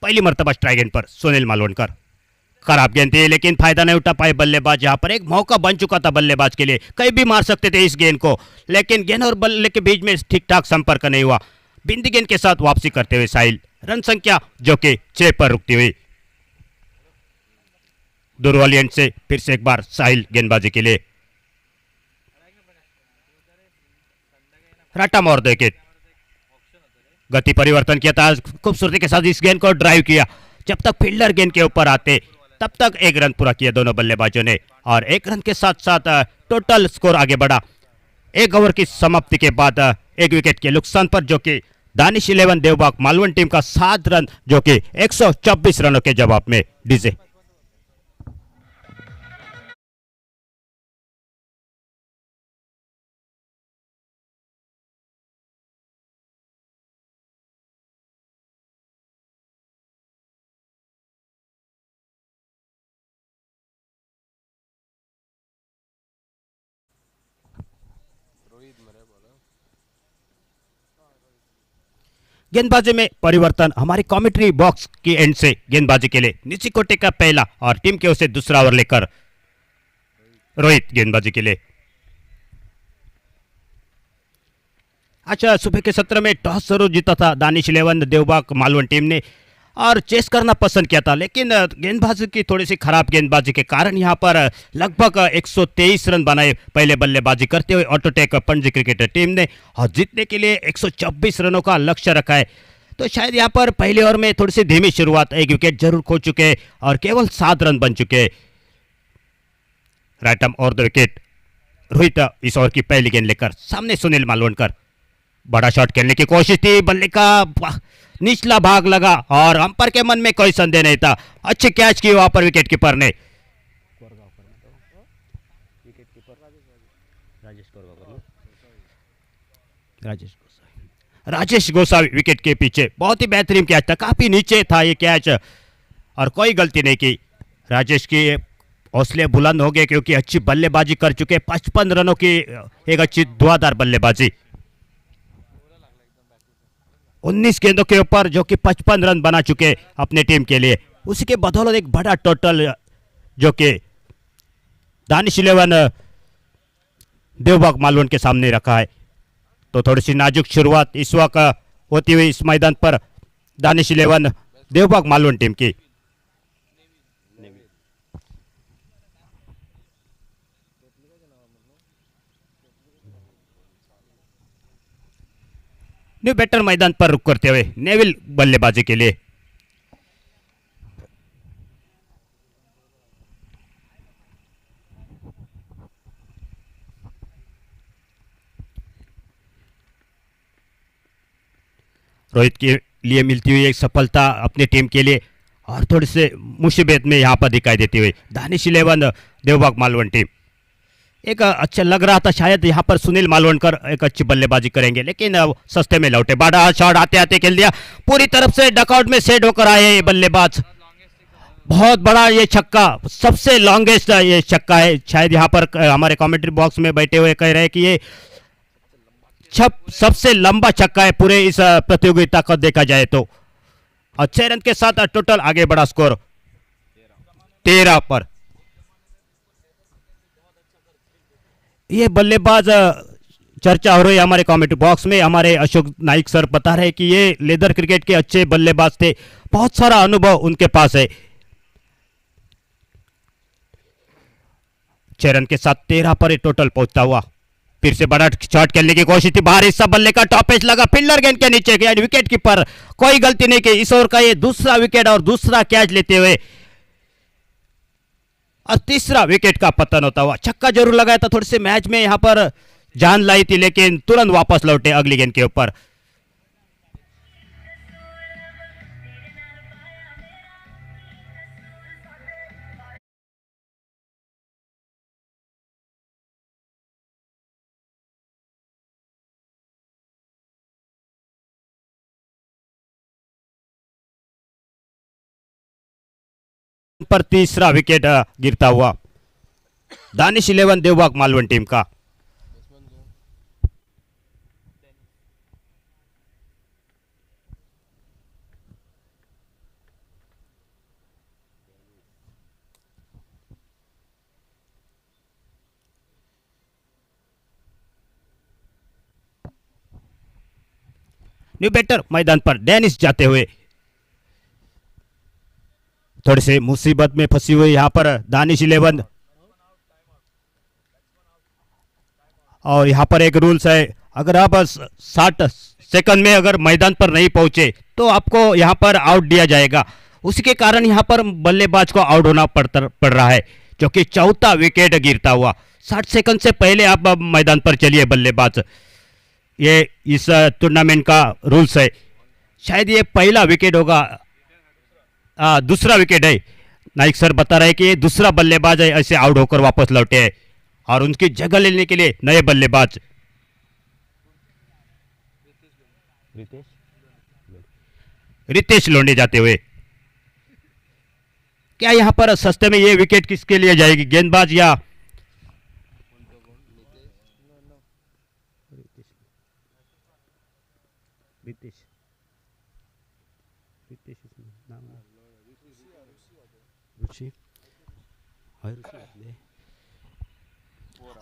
पहली मर्तबा स्ट्राइक एंड पर सुनील मालवणकर। खराब गेंद थी लेकिन फायदा नहीं उठा पाए बल्लेबाज। यहाँ पर एक मौका बन चुका था बल्लेबाज के लिए, कहीं भी मार सकते थे इस गेंद को, लेकिन गेंद और बल्ले के बीच में ठीक ठाक संपर्क नहीं हुआ। बिंदी गेंद के साथ वापसी करते हुए साहिल, रन संख्या जो कि 6 पर रुकती हुई। दूर वाली एंड से फिर से एक बार साहिल गेंदबाजी के लिए। राटा और विकेट, गति परिवर्तन किया था खूबसूरती के साथ, इस गेंद को ड्राइव किया। जब तक फील्डर गेंद के ऊपर आते तब तक 1 रन पूरा किया दोनों बल्लेबाजों ने, और 1 रन के साथ साथ टोटल स्कोर आगे बढ़ा। 1 ओवर की समाप्ति के बाद 1 विकेट के नुकसान पर जो कि दानिश 11 देवबाग मालवण टीम का 7 रन जो कि 124 रनों के जवाब में डीजे। गेंदबाजी में परिवर्तन हमारी कमेंट्री बॉक्स की एंड से गेंदबाजी के लिए निची कोटे का पहला और टीम के उसे दूसरा ओवर लेकर रोहित गेंदबाजी के लिए। अच्छा, सुबह के सत्र में टॉस जरूर जीता था दानिश 11 देवबाग मालवण टीम ने और चेस करना पसंद किया था, लेकिन गेंदबाजी की थोड़ी सी खराब गेंदबाजी के कारण यहां पर लगभग 123 रन बनाए पहले बल्लेबाजी करते हुए ऑटोटेक पणजी क्रिकेटर टीम ने, और जीतने के लिए 126 रनों का लक्ष्य रखा है। तो शायद यहां पर पहले ओवर में थोड़ी सी धीमी शुरुआत, 1 विकेट जरूर खो चुके हैं और केवल 7 रन बन चुके हैं। राइट आर्म और द विकेट, रोहित इस ओवर की पहली गेंद लेकर सामने सुनील मालवणकर, बड़ा शॉट खेलने की कोशिश थी, बल्ले का निचला भाग लगा और अंपायर के मन में कोई संदेह नहीं था। अच्छी कैच की वहां पर विकेट कीपर ने। राजेश गोसावी विकेट के पीछे, बहुत ही बेहतरीन कैच था, काफी नीचे था ये कैच और कोई गलती नहीं की। राजेश की हौसले बुलंद हो गए क्योंकि अच्छी बल्लेबाजी कर चुके, 55 रनों की एक अच्छी धुआंधार बल्लेबाजी, 19 गेंदों के ऊपर जो कि 55 रन बना चुके अपने टीम के लिए। उसी के बदौलत एक बड़ा टोटल जो कि दानिश 11 देवबाग मालवण के सामने रखा है। तो थोड़ी सी नाजुक शुरुआत इस वक्त होती हुई इस मैदान पर दानिश 11 देवबाग मालवण टीम की। न्यू बैटर मैदान पर रुक करते हुए नेविल बल्लेबाजी के लिए। रोहित के लिए मिलती हुई एक सफलता अपनी टीम के लिए और थोड़ी से मुसीबत में यहां पर दिखाई देती हुई दानिश 11 देवबाग मालवण टीम। एक अच्छा लग रहा था शायद यहाँ पर सुनील मालवणकर एक अच्छी बल्लेबाजी करेंगे, लेकिन सस्ते में लौटे, बड़ा शॉट आते आते खेल दिया, पूरी तरफ से डकआउट में सेट होकर आए ये बल्लेबाज। बहुत बड़ा ये छक्का, सबसे लॉन्गेस्ट ये छक्का है। शायद यहाँ पर हमारे कमेंट्री बॉक्स में बैठे हुए कह रहे हैं कि ये सबसे लंबा छक्का है पूरे इस प्रतियोगिता को देखा जाए तो। और 6 रन के साथ टोटल आगे बढ़ा स्कोर 13 पर। ये बल्लेबाज चर्चा हो रही है हमारे कमेंट्री बॉक्स में, हमारे अशोक नाइक सर बता रहे हैं कि ये लेदर क्रिकेट के अच्छे बल्लेबाज थे, बहुत सारा अनुभव उनके पास है। 6 रन के साथ 13 पर टोटल पहुंचता हुआ, फिर से बड़ा शॉट खेलने की कोशिश थी, बाहर हिस्सा बल्ले का टॉप एज लगा, फील्डर गेंद के नीचे गया, विकेट कीपर कोई गलती नहीं की। इस ओवर का ये दूसरा विकेट और दूसरा कैच लेते हुए और तीसरा विकेट का पतन होता हुआ। छक्का जरूर लगाया था, थोड़ी से मैच में यहां पर जान लाई थी, लेकिन तुरंत वापस लौटे अगली गेंद के ऊपर। पर तीसरा विकेट गिरता हुआ दानिश 11 देवबाग मालवण टीम का। न्यू बैटर मैदान पर डेनिस जाते हुए, थोड़े से मुसीबत में फंसी हुई यहाँ पर दानिश 11। और यहाँ पर एक रूल्स है, अगर आप 60 सेकंड में अगर मैदान पर नहीं पहुंचे तो आपको यहाँ पर आउट दिया जाएगा। उसी के कारण यहाँ पर बल्लेबाज को आउट होना पड़ रहा है, जो कि चौथा विकेट गिरता हुआ। 60 सेकंड से पहले आप मैदान पर चलिए बल्लेबाज, ये इस टूर्नामेंट का रूल्स है। शायद ये पहला विकेट होगा, दूसरा विकेट है। नाइक सर बता रहे हैं कि ये दूसरा बल्लेबाज है ऐसे आउट होकर वापस लौटे हैं, और उनकी जगह लेने के लिए नए बल्लेबाज रितेश लोंडे जाते हुए। क्या यहाँ पर सस्ते में ये विकेट किसके लिए जाएगी, गेंदबाज या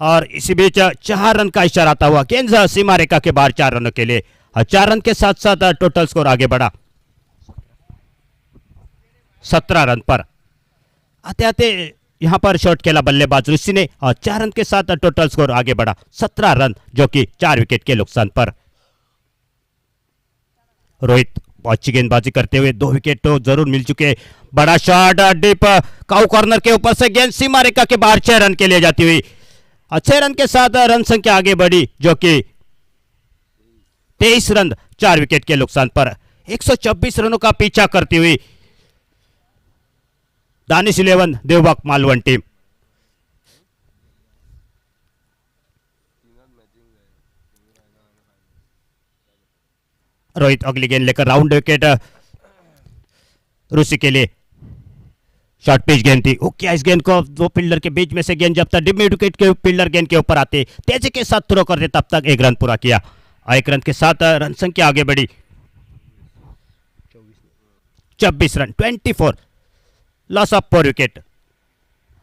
और इसी बीच 4 रन का इशारा आता हुआ गेंद सीमा रेखा के बाहर 4 रनों के लिए, और 4 रन के साथ साथ टोटल स्कोर आगे बढ़ा 17 रन पर। आते आते यहां पर शॉट खेला बल्लेबाज ऋषि ने, और 4 रन के साथ टोटल स्कोर आगे बढ़ा 17 रन, जो कि 4 विकेट के नुकसान पर। रोहित अच्छी गेंदबाजी करते हुए 2 विकेट तो जरूर मिल चुके। बड़ा शॉट डीप काउ कॉर्नर के ऊपर से गेंद सीमा रेखा के बाहर 6 रन के लिए जाती हुई, और 6 रन के साथ रन संख्या आगे बढ़ी, जो कि 23 रन 4 विकेट के नुकसान पर। 126 रनों का पीछा करती हुई दानिश 11 देवबाग मालवण टीम। रोहित अगली गेंद लेकर राउंड विकेट ऋषि के लिए, शॉर्ट पिच गेंद थी। वो क्या इस गेंद को 2 फील्डर के बीच में से गेंद जब तक डिप मिड विकेट के फील्डर गेंद के ऊपर आते तेजी के साथ थ्रो करते तब तक 1 रन पूरा किया, और 1 रन के साथ रन संख्या आगे बढ़ी 24 run 24, loss of 4 wicket.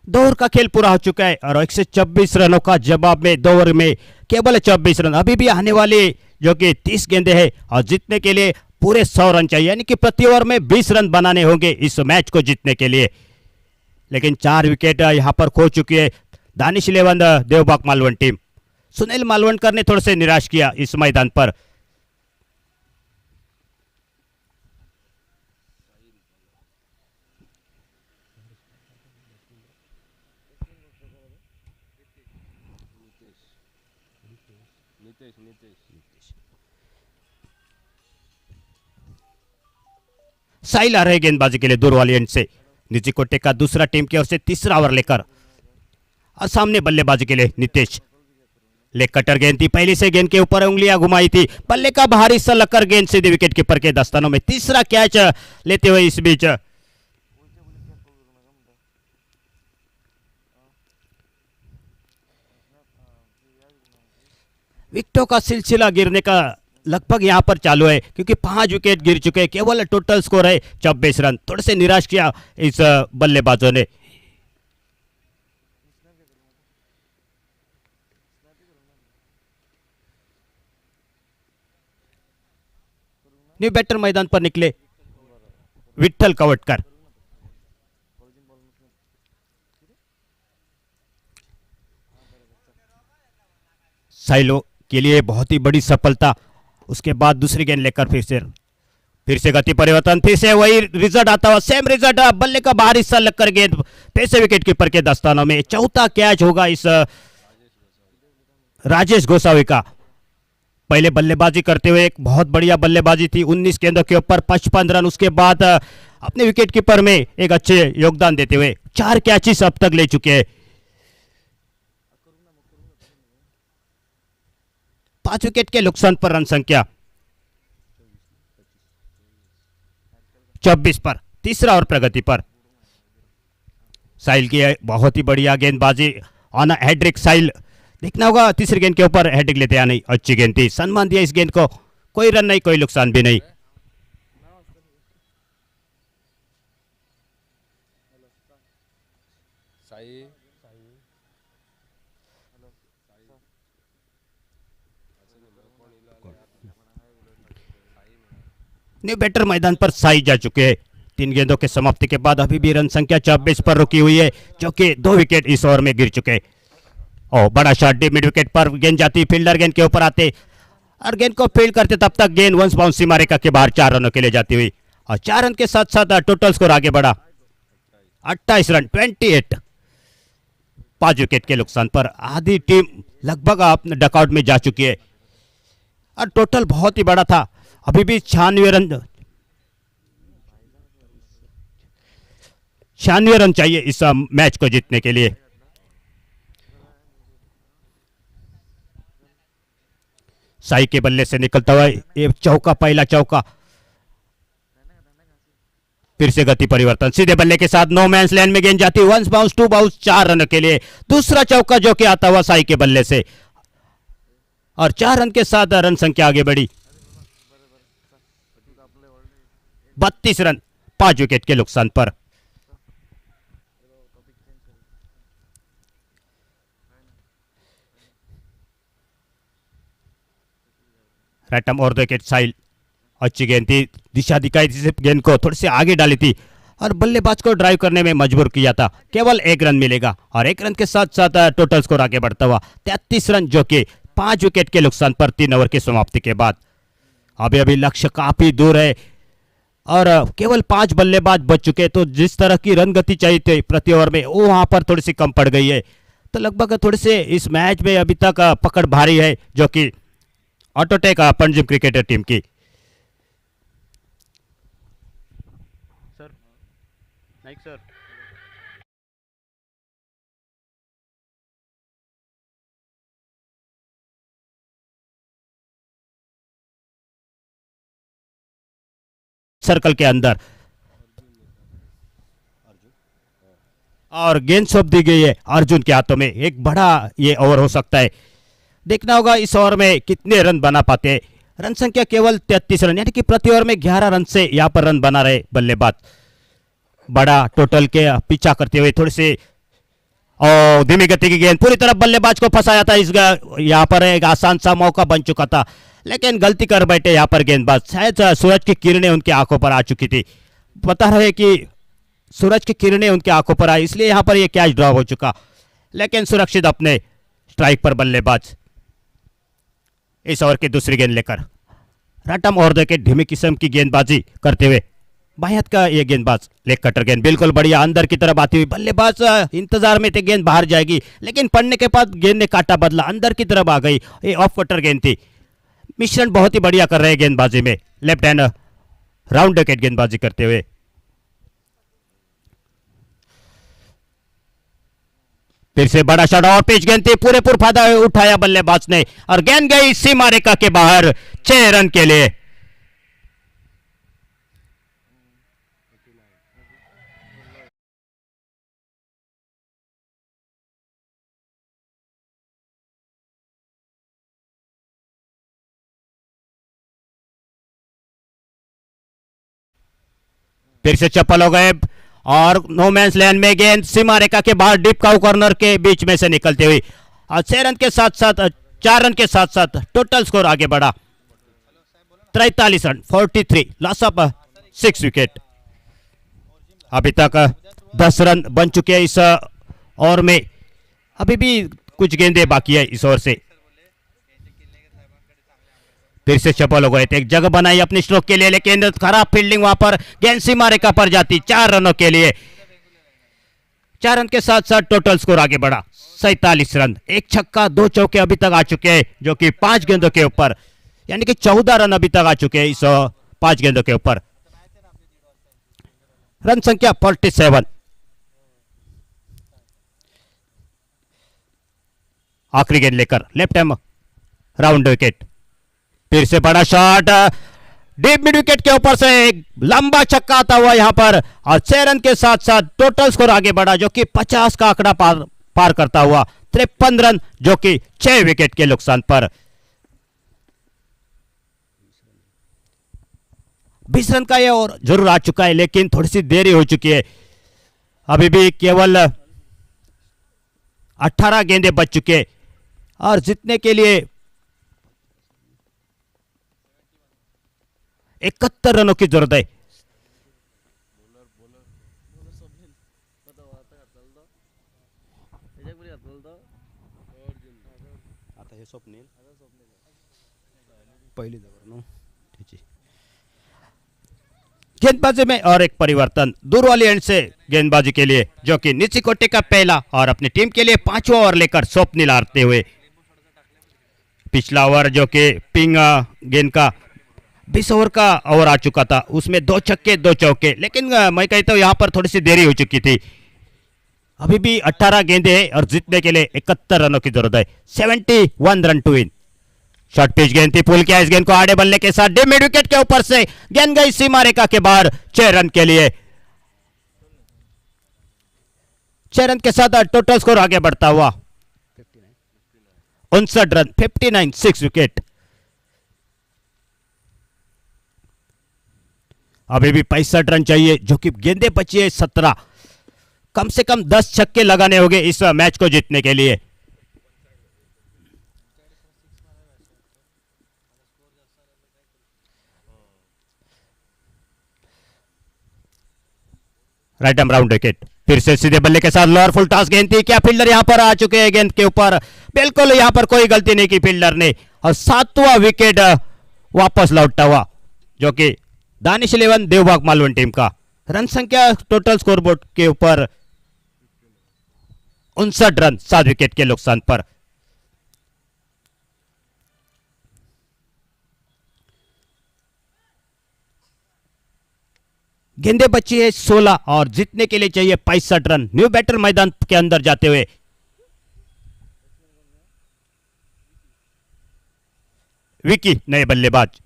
2 over का खेल पूरा हो चुका है, और 126 रनों का जवाब में 2 ओवर में केवल 24 रन। अभी भी आने वाली जो कि 30 गेंदे हैं, और जीतने के लिए पूरे 100 रन चाहिए, यानी कि प्रति ओवर में 20 रन बनाने होंगे इस मैच को जीतने के लिए। लेकिन 4 विकेट यहां पर खो चुकी है दानिश 11 देवबाग मालवण टीम। सुनील मालवणकर ने थोड़े से निराश किया इस मैदान पर। साहिल आ रहे गेंदबाजी के लिए दूर वाली एंड से। निजी कोटे का दूसरा टीम की ओर से तीसरा ओवर लेकर, और सामने बल्लेबाजी के लिए नितेश। लेग कटर गेंद थी, पहली से गेंद के ऊपर उंगलियां घुमाई थी, बल्ले का बाहरी हिस्सा लगकर गेंद सीधे विकेट कीपर के दस्तानों में। तीसरा कैच लेते हुए इस बीच विकेटों का सिलसिला गिरने का लगभग यहां पर चालू है, क्योंकि 5 विकेट गिर चुके हैं, केवल टोटल स्कोर है 24 रन। थोड़े से निराश किया इस बल्लेबाजों ने। न्यू बैटर मैदान पर निकले विठल कवटकर। साइलो के लिए बहुत ही बड़ी सफलता। उसके बाद दूसरी गेंद लेकर फिर से गति परिवर्तन, फिर से वही रिजल्ट आता हुआ, सेम रिजल्ट। बल्ले का बाहरी हिस्सा लगकर गेंद फिर से विकेट कीपर के दस्तानों में। चौथा कैच होगा इस राजेश गोसावी का। पहले बल्लेबाजी करते हुए एक बहुत बढ़िया बल्लेबाजी थी, 19 गेंदों के ऊपर 55 रन। उसके बाद अपने विकेट कीपर में एक अच्छे योगदान देते हुए 4 कैचेस अब तक ले चुके हैं। 5 विकेट के नुकसान पर रन संख्या 24 पर। तीसरा और प्रगति पर साहिल की बहुत ही बढ़िया गेंदबाजी ऑन हैड्रिक। साहिल देखना होगा तीसरी गेंद के ऊपर हैड्रिक लेते या नहीं। अच्छी गेंद थी, सम्मान दिया इस गेंद को। कोई रन नहीं, कोई नुकसान भी नहीं। न्यू बैटर मैदान पर साई जा चुके हैं। 3 गेंदों के समाप्ति के बाद अभी भी रन संख्या 26 पर रुकी हुई है, जो कि 2 विकेट इस ओवर में गिर चुके। और बड़ा शॉट डीप मिड विकेट पर गेंद जाती, फील्डर गेंद के ऊपर आते और गेंद को फील्ड करते, तब तक गेंद वंस बाउंस सीमा रेखा के बाहर 4 रनों के लिए जाती हुई। और 4 रन के साथ साथ टोटल स्कोर आगे बढ़ा 28 रन 28। 5 विकेट के नुकसान पर आधी टीम लगभग डकआउट में जा चुकी है और टोटल बहुत ही बड़ा था। अभी भी 96 रन चाहिए इस मैच को जीतने के लिए। साई के बल्ले से निकलता हुआ ये चौका, पहला चौका, फिर से गति परिवर्तन, सीधे बल्ले के साथ नो मैंस लैंड में गेंद जाती, वंस बाउंस 2 बाउंस 4 रन के लिए। दूसरा चौका जो कि आता हुआ साई के बल्ले से और 4 रन के साथ रन संख्या आगे बढ़ी 32 रन 5 विकेट के नुकसान पर। रैटम और 2 विकेट। साइल अच्छी गेंद थी, दिशा दिखाई थी, गेंद को थोड़ी सी आगे डाली थी और बल्लेबाज को ड्राइव करने में मजबूर किया था। केवल 1 रन मिलेगा और 1 रन के साथ साथ टोटल स्कोर आगे बढ़ता हुआ 33 रन, जो कि 5 विकेट के नुकसान पर 3 ओवर की समाप्ति के बाद। अभी अभी लक्ष्य काफी दूर है और केवल 5 बल्लेबाज बच चुके, तो जिस तरह की रन गति चाहिए थी प्रति ओवर में वो वहां पर थोड़ी सी कम पड़ गई है। तो लगभग थोड़े से इस मैच में अभी तक पकड़ भारी है, जो कि ऑटोटेक पंजाब क्रिकेटर टीम की। सर नाइक सर, सर्कल के अंदर और गेंद सौंप दी गई है अर्जुन के हाथों में। एक बड़ा ये ओवर हो सकता है, देखना होगा इस ओवर में कितने रन बना पाते हैं। रन संख्या केवल 33 रन, यानी कि प्रति ओवर में 11 रन से यहाँ पर रन बना रहे बल्लेबाज। बड़ा टोटल के पीछा करते हुए थोड़ी सी और धीमी गति की गेंद पूरी तरफ बल्लेबाज को फंसाया था। इस यहाँ पर एक आसान सा मौका बन चुका था, लेकिन गलती कर बैठे यहाँ पर गेंदबाज। शायद सूरज की किरणें उनकी आंखों पर आ चुकी थी, बता रहे कि सूरज की किरणें उनकी आंखों पर आई, इसलिए यहाँ पर यह कैच ड्रॉप हो चुका। लेकिन सुरक्षित अपने स्ट्राइक पर बल्लेबाज इस ओवर की दूसरी गेंद लेकर रटम और के धीमी किस्म की गेंदबाजी करते हुए बाएं हाथ का ये गेंदबाज लेग कटर गेंद बिल्कुल बढ़िया अंदर की तरफ आती हुई। बल्लेबाज इंतजार में थे गेंद बाहर जाएगी, लेकिन पड़ने के बाद गेंद ने काटा बदला, अंदर की तरफ आ गई। ये ऑफ कटर गेंद थी। मिश्रण बहुत ही बढ़िया कर रहे हैं गेंदबाजी में, लेफ्ट हैंड राउंड विकेट गेंदबाजी करते हुए। फिर से बड़ा शॉट और पिच गेंद थी, पूरे फायदा उठाया बल्लेबाज ने और गेंद गई सीमा रेखा के बाहर 6 रन के लिए। फिर से चप्पल हो गए और नो मैंस लैंड में गेंद सीमा रेखा के बाहर डीप काउ कॉर्नर के बीच में से निकलती हुई और 6 रन के साथ साथ 4 रन के साथ साथ टोटल स्कोर आगे बढ़ा 43 रन 43, लॉस ऑफ 6 विकेट। अभी तक 10 रन बन चुके हैं इस ओवर में, अभी भी कुछ गेंदें बाकी है इस ओवर से। फिर से चपल हो गए थे, एक जगह बनाई अपनी स्ट्रोक के लिए, लेकिन खराब फील्डिंग, वहां पर गेंद सीमा रेखा पर जाती 4 रनों के लिए। 4 रन के साथ साथ टोटल स्कोर आगे बढ़ा 47 रन। 1 छक्का 2 चौके अभी तक आ चुके हैं, जो कि 5 गेंदों के ऊपर, यानी कि 14 रन अभी तक आ चुके हैं इस 5 गेंदों के ऊपर। रन संख्या 47। आखिरी गेंद लेकर लेफ्ट हैंड राउंड विकेट। फिर से बड़ा शॉट डीप मिड विकेट के ऊपर से एक लंबा छक्का आता हुआ यहां पर और 6 रन के साथ साथ टोटल स्कोर आगे बढ़ा, जो कि 50 का आंकड़ा पार करता हुआ 53 रन, जो कि 6 विकेट के नुकसान पर। 20 रन का ये और जरूर आ चुका है, लेकिन थोड़ी सी देरी हो चुकी है। अभी भी केवल 18 गेंदें बच चुके और जीतने के लिए 71 रनों की जरूरत है। गेंदबाजी में और एक परिवर्तन दूर वाली एंड से गेंदबाजी के लिए, जो कि निचिकोटे का पहला और अपनी टीम के लिए 5वां ओवर लेकर स्वप्निल आते हुए। पिछला ओवर जो कि पिंग गेंद का 20 ओवर का ओवर आ चुका था, उसमें 2 छक्के 2 चौके, लेकिन मैं कहता हूं यहां पर थोड़ी सी देरी हो चुकी थी। अभी भी 18 गेंदे हैं और जीतने के लिए 71 रनों की जरूरत है। 71 run to win. Short pitch गेंद थी, पुल किया इस गेंद को आड़े बल्ले के साथ, मिड विकेट के ऊपर से गेंद गई सीमा रेखा के बाहर 6 रन के लिए। 6 रन के साथ टोटल स्कोर आगे बढ़ता हुआ 59 रन, 59, 6 विकेट। अभी भी 65 रन चाहिए, जो कि गेंदे बची है 17। कम से कम 10 छक्के लगाने होंगे इस मैच को जीतने के लिए। राइट आर्म राउंड विकेट, फिर से सीधे बल्ले के साथ लोअर फुल टॉस गेंद थी। क्या फील्डर यहां पर आ चुके हैं गेंद के ऊपर? बिल्कुल यहां पर कोई गलती नहीं की फील्डर ने, और 7वां विकेट वापस लौटता हुआ, जो कि दानिश 11 देवबाग मालवण टीम का। रन संख्या टोटल स्कोरबोर्ड के ऊपर 59 रन 7 विकेट के नुकसान पर। गेंदे बची है 16 और जीतने के लिए चाहिए 65 रन। न्यू बैटर मैदान के अंदर जाते हुए विकी नए बल्लेबाज।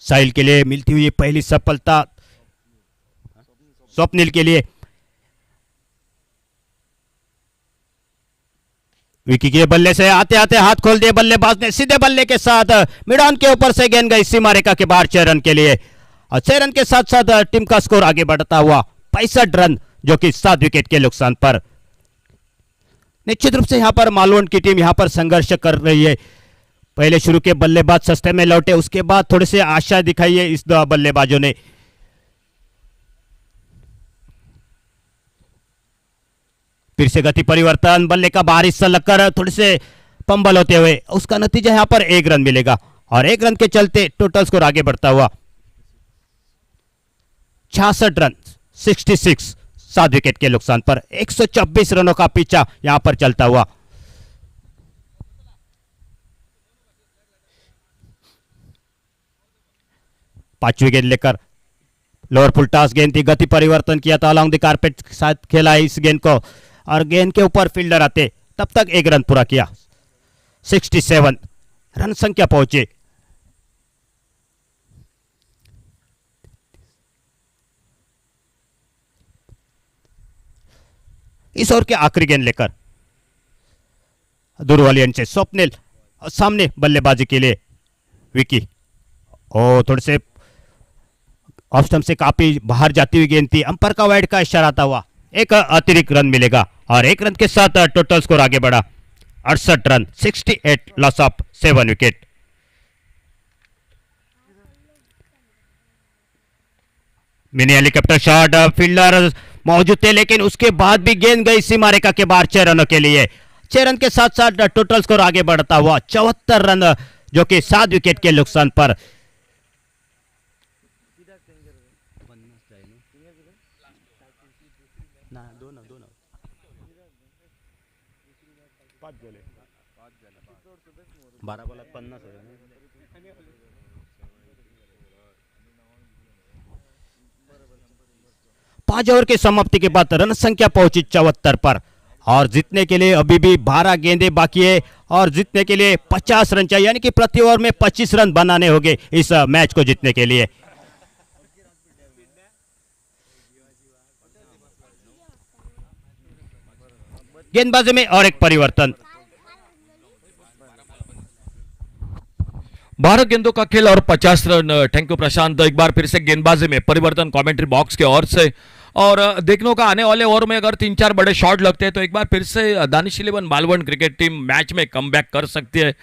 साहिल के लिए मिलती हुई पहली सफलता स्वप्निल के लिए। विकी के बल्ले से आते आते हाथ खोल दिए बल्लेबाज ने, सीधे बल्ले के साथ मिड ऑन के ऊपर से गेंद गई सीमा रेखा के बाहर 6 रन के लिए। और 6 रन के साथ साथ टीम का स्कोर आगे बढ़ता हुआ 65 रन, जो कि 7 विकेट के नुकसान पर। निश्चित रूप से यहां पर मालवण की टीम यहां पर संघर्ष कर रही है। पहले शुरू के बल्लेबाज सस्ते में लौटे, उसके बाद थोड़ी सी आशा दिखाई है इस दो बल्लेबाजों ने। फिर से गति परिवर्तन, बल्ले का बाहरी हिस्सा लगकर थोड़े से पंबल होते हुए, उसका नतीजा यहां पर 1 रन मिलेगा और 1 रन के चलते टोटल स्कोर आगे बढ़ता हुआ 66 रन 66, 7 विकेट के नुकसान पर। 124 रनों का पीछा यहां पर चलता हुआ। पांचवी गेंद लेकर लोअर फुल टॉस गेंद थी, गति परिवर्तन किया था, अलॉन्ग द कारपेट के साथ खेला है इस गेंद को, और गेंद के ऊपर फील्डर आते तब तक 1 रन पूरा किया। 67 रन संख्या पहुंचे। इस ओवर के आखिरी गेंद लेकर दूर वाली एंड से स्वप्निल, और सामने बल्लेबाजी के लिए विकी। और थोड़े से ऑफ स्टंप से काफी बाहर जाती हुई गेंद थी, अंपायर का वाइड का इशारा आता हुआ 1 अतिरिक्त रन मिलेगा और 1 रन के साथ टोटल स्कोर आगे बढ़ा 68 run 68, loss of 7 wicket. Mini helicopter shot, fielder मौजूद थे लेकिन उसके बाद भी गेंद गई सीमा रेखा के बाहर 6 रनों के लिए। 6 रन के साथ साथ टोटल स्कोर आगे बढ़ता हुआ 74 रन, जो कि 7 विकेट के नुकसान पर। पांच ओवर की समाप्ति के बाद रन संख्या पहुंची 74 पर और जीतने के लिए अभी भी 12 गेंदें बाकी है और जीतने के लिए 50 रन चाहिए, यानी कि प्रति ओवर में 25 रन बनाने होंगे इस मैच को जीतने के लिए। गेंदबाजी में और एक परिवर्तन, 12 गेंदों का खेल और 50 रन। थैंक यू प्रशांत। एक बार फिर से गेंदबाजी में परिवर्तन कमेंट्री बॉक्स के ओर से, और देखने का आने वाले ओवर में अगर 3-4 बड़े शॉट लगते हैं तो एक बार फिर से Danish 11 Malvan cricket team match में कमबैक कर सकती है।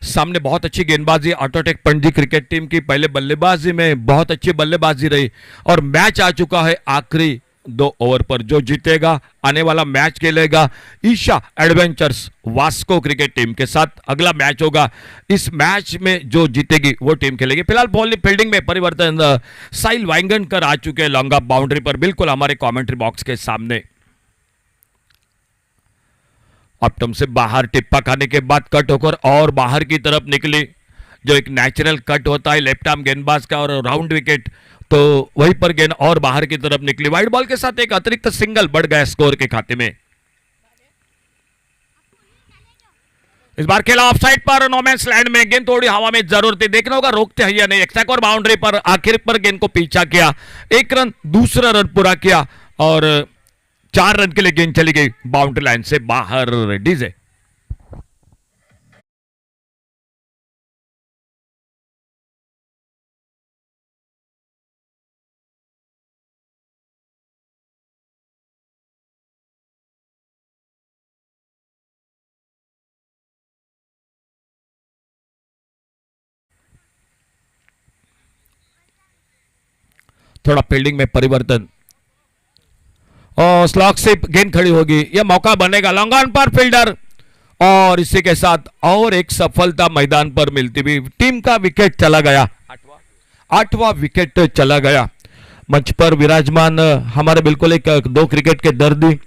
सामने बहुत अच्छी गेंदबाजी ऑटोटेक पणजी क्रिकेट टीम की, पहले बल्लेबाजी में बहुत अच्छी बल्लेबाजी रही और मैच आ चुका है आखिरी 2 ओवर पर। जो जीतेगा आने वाला मैच खेलेगा Isha adventures Vasco cricket team के साथ। अगला मैच होगा, इस मैच में जो जीतेगी वो टीम खेलेगी। फिलहाल बॉलिंग फील्डिंग में परिवर्तन, साहिल वाइंगणकर आ चुके हैं लॉन्ग ऑफ बाउंड्री पर, बिल्कुल हमारे कमेंट्री बॉक्स के सामने। ऑप्टम से बाहर टिप्पा खाने के बाद कट होकर और बाहर की तरफ निकली, जो एक नेचुरल कट होता है लेफ्ट आर्म गेंदबाज का, और राउंड विकेट, तो वहीं पर गेंद और बाहर की तरफ निकली। वाइड बॉल के साथ एक अतिरिक्त सिंगल बढ़ गया स्कोर के खाते में। इस बार खेला ऑफसाइड पर, नोमैंस लैंड में, गेंद थोड़ी हवा में जरूर थी, देखना होगा रोकते हैं या नहीं। एक्सैक और बाउंड्री पर आखिर पर गेंद को पीछा किया, 1 रन, दूसरा रन पूरा किया और 4 रन के लिए गेंद चली गई बाउंड्री लाइन से बाहर। डीजे थोड़ा फील्डिंग में परिवर्तन और स्लॉग से गेंद खड़ी होगी, यह मौका बनेगा लॉन्ग ऑन पर फील्डर, और इसी के साथ और एक सफलता मैदान पर मिलती हुई टीम का विकेट चला गया, 8वां विकेट चला गया। मंच पर विराजमान हमारे बिल्कुल एक 2 क्रिकेट के दर्दी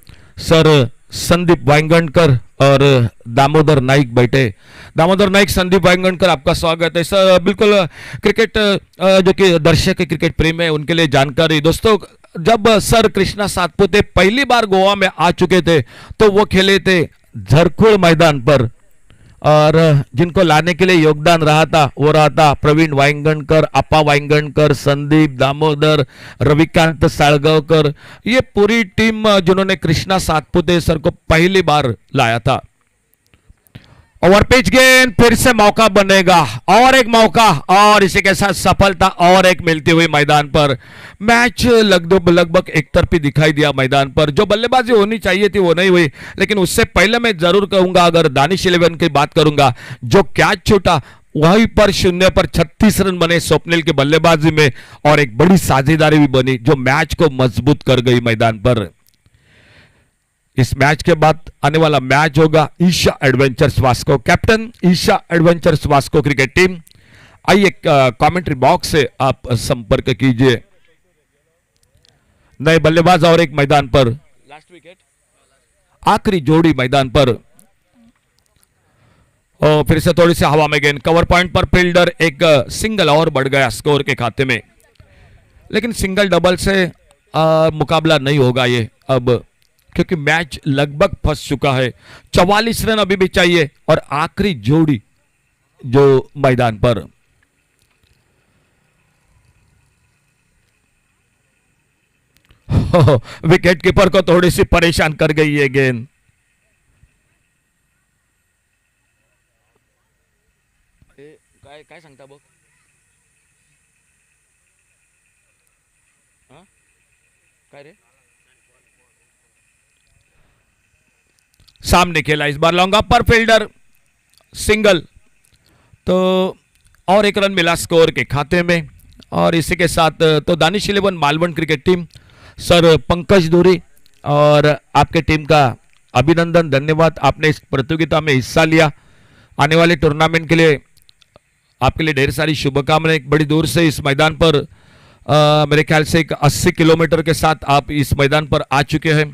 सर संदीप वाइंगणकर और दामोदर नाइक बैठे। दामोदर नाइक, संदीप वाइंगणकर, आपका स्वागत है सर। बिल्कुल क्रिकेट जो कि दर्शक क्रिकेट प्रेमी है उनके लिए जानकारी। दोस्तों, जब सर कृष्णा सातपुते पहली बार गोवा में आ चुके थे तो वो खेले थे झरखुड़ मैदान पर, और जिनको लाने के लिए योगदान रहा था वो रहा था प्रवीण वाइंगणकर, अपा वाइंगणकर, संदीप, दामोदर, रविकांत साळगावकर, ये पूरी टीम जिन्होंने कृष्णा सातपुते सर को पहली बार लाया था। ओवर पिच गेंद, फिर से मौका बनेगा, और एक मौका, और इसी के साथ सफलता और एक मिलती हुई मैदान पर। मैच लगभग एक तरफी दिखाई दिया मैदान पर। जो बल्लेबाजी होनी चाहिए थी वो नहीं हुई, लेकिन उससे पहले मैं जरूर कहूंगा, अगर दानिश 11 की बात करूंगा, जो कैच छूटा वहीं पर 0 पर 36 रन बने स्वप्निल की बल्लेबाजी में, और एक बड़ी साझेदारी भी बनी जो मैच को मजबूत कर गई मैदान पर। इस मैच के बाद आने वाला मैच होगा Isha adventures Vasco, captain Isha adventures Vasco cricket team. आइए कमेंट्री बॉक्स से आप संपर्क कीजिए। नए बल्लेबाज और एक मैदान पर, लास्ट विकेट, आखिरी जोड़ी मैदान पर, और फिर से थोड़ी सी हवा में गेंद, कवर पॉइंट पर फील्डर, एक सिंगल और बढ़ गया स्कोर के खाते में, लेकिन सिंगल डबल से मुकाबला नहीं होगा ये अब, क्योंकि मैच लगभग फंस चुका है। 44 रन अभी भी चाहिए, और आखिरी जोड़ी जो मैदान पर। विकेट कीपर को थोड़ी सी परेशान कर गई है गेंद। काय सांगता बघ, काय रे, सामने खेला इस बार लॉन्ग ऑफ पर फील्डर, सिंगल, तो और 1 रन मिला स्कोर के खाते में। और इसी के साथ तो Danish 11 Malvan cricket team, sir Pankaj धुरी और आपके टीम का अभिनंदन, धन्यवाद, आपने इस प्रतियोगिता में हिस्सा लिया। आने वाले टूर्नामेंट के लिए आपके लिए ढेर सारी शुभकामनाएं। बड़ी दूर से इस मैदान पर मेरे ख्याल से 80 किलोमीटर के साथ आप इस मैदान पर आ चुके हैं।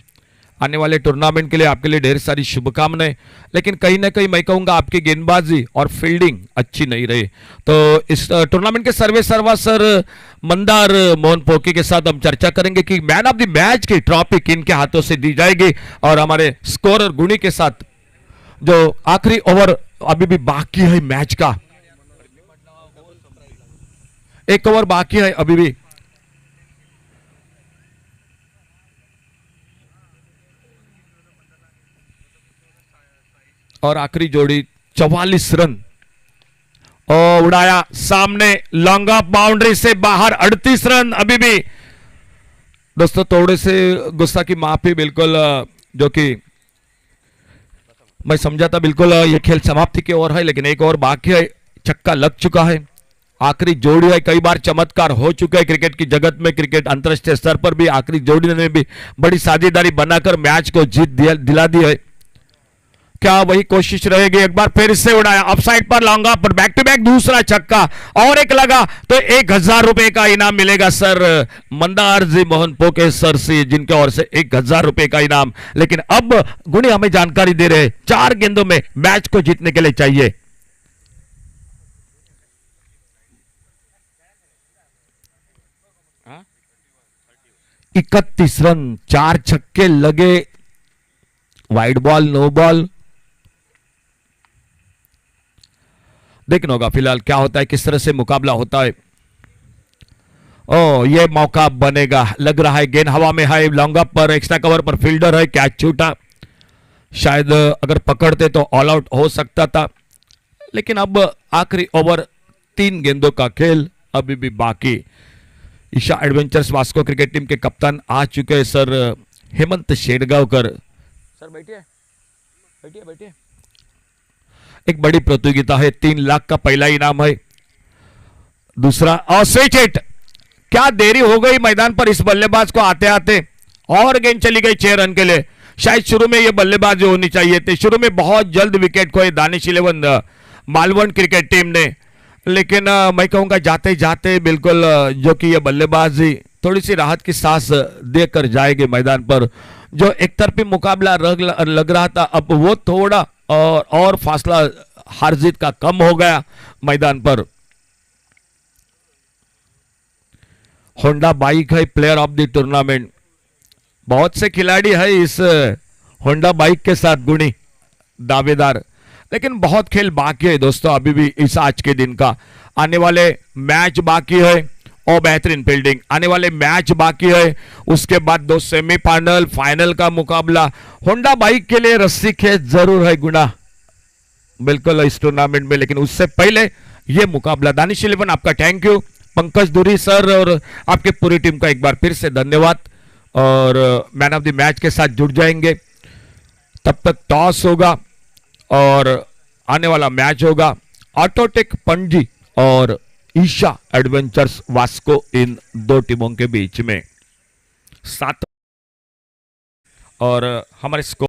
आने वाले टूर्नामेंट के लिए आपके लिए ढेर सारी शुभकामनाएं, लेकिन कहीं ना कहीं मैं कहूंगा आपकी गेंदबाजी और फील्डिंग अच्छी नहीं रही। तो इस टूर्नामेंट के सर्वे सर्वा सर मंदार मोहन पोकी के साथ हम चर्चा करेंगे कि मैन ऑफ द मैच की ट्रॉफी किन के हाथों से दी जाएगी, और हमारे स्कोरर गुणी के साथ जो आखिरी ओवर अभी भी बाकी है मैच का, 1 ओवर बाकी है अभी भी। और आखिरी जोड़ी 44 रन और उड़ाया सामने, लॉन्ग ऑफ बाउंड्री से बाहर, 38 रन अभी भी। दोस्तों थोड़े से गुस्सा की माफी, बिल्कुल जो कि मैं समझा था बिल्कुल ये खेल समाप्ति की ओर है, लेकिन एक और बाकी है। छक्का लग चुका है, आखिरी जोड़ी है। कई बार चमत्कार हो चुका है क्रिकेट की जगत में, क्रिकेट अंतरराष्ट्रीय स्तर पर भी आखिरी जोड़ी ने भी बड़ी साझेदारी बनाकर मैच को जीत दिला दी है। क्या वही कोशिश रहेगी? एक बार फिर से उड़ाया ऑफसाइड पर, लॉन्ग ऑफ पर, बैक टू बैक दूसरा छक्का और एक लगा तो 1000 रुपए का इनाम मिलेगा सर मंदार जी मोहन पोके सर से, जिनके ओर से 1000 रुपए का इनाम। लेकिन अब गुणी हमें जानकारी दे रहे हैं 4 गेंदों में मैच को जीतने के लिए चाहिए। हाँ? 31 रन, 4 छक्के लगे, वाइड बॉल, नो बॉल। देखना होगा फिलहाल क्या होता है, किस तरह से मुकाबला होता है। ओ ये मौका बनेगा, लग रहा है गेंद हवा में है, लॉन्ग अप पर, एक्स्ट्रा कवर पर फील्डर है, कैच छूटा। शायद अगर पकड़ते तो ऑल आउट हो सकता था, लेकिन अब आखिरी ओवर, 3 गेंदों का खेल अभी भी बाकी। Isha adventures Vasco cricket team के कप्तान आ चुके हैं सर हेमंत शेरगांवकर। सर बैठिए बैठिए बैठिए। एक बड़ी प्रतियोगिता है, 3 लाख का पहला इनाम है। दूसरा और स्विच हिट, क्या देरी हो गई मैदान पर इस बल्लेबाज को आते आते, और गेंद चली गई 6 रन के लिए। शायद शुरू में यह बल्लेबाज होनी चाहिए थी, शुरू में बहुत जल्द विकेट खोए दानिश 11 मालवण क्रिकेट टीम ने। लेकिन मैं कहूंगा जाते जाते बिल्कुल जो कि यह बल्लेबाजी थोड़ी सी राहत की सांस देकर जाएगी मैदान पर। जो एक तरफी मुकाबला लग रहा था, अब वो थोड़ा और फासला हार जीत का कम हो गया मैदान पर। होंडा बाइक है प्लेयर ऑफ द टूर्नामेंट। बहुत से खिलाड़ी है इस होंडा बाइक के साथ गुणी दावेदार, लेकिन बहुत खेल बाकी है दोस्तों अभी भी इस आज के दिन का। आने वाले मैच बाकी है और बेहतरीन फील्डिंग, आने वाले मैच बाकी है। उसके बाद 2 सेमीफाइनल, फाइनल का मुकाबला। होंडा बाइक के लिए रस्सी खेच जरूर है गुना बिल्कुल इस टूर्नामेंट में, लेकिन उससे पहले यह मुकाबला। दानिश 11 आपका थैंक यू, पंकज धुरी सर और आपके पूरी टीम का एक बार फिर से धन्यवाद। और मैन ऑफ द मैच के साथ जुड़ जाएंगे। तब तक टॉस होगा और आने वाला मैच होगा ऑटोटेक पणजी और ईशा एडवेंचर्स वास्को, इन 2 टीमों के बीच में 7 और हमारे स्कोर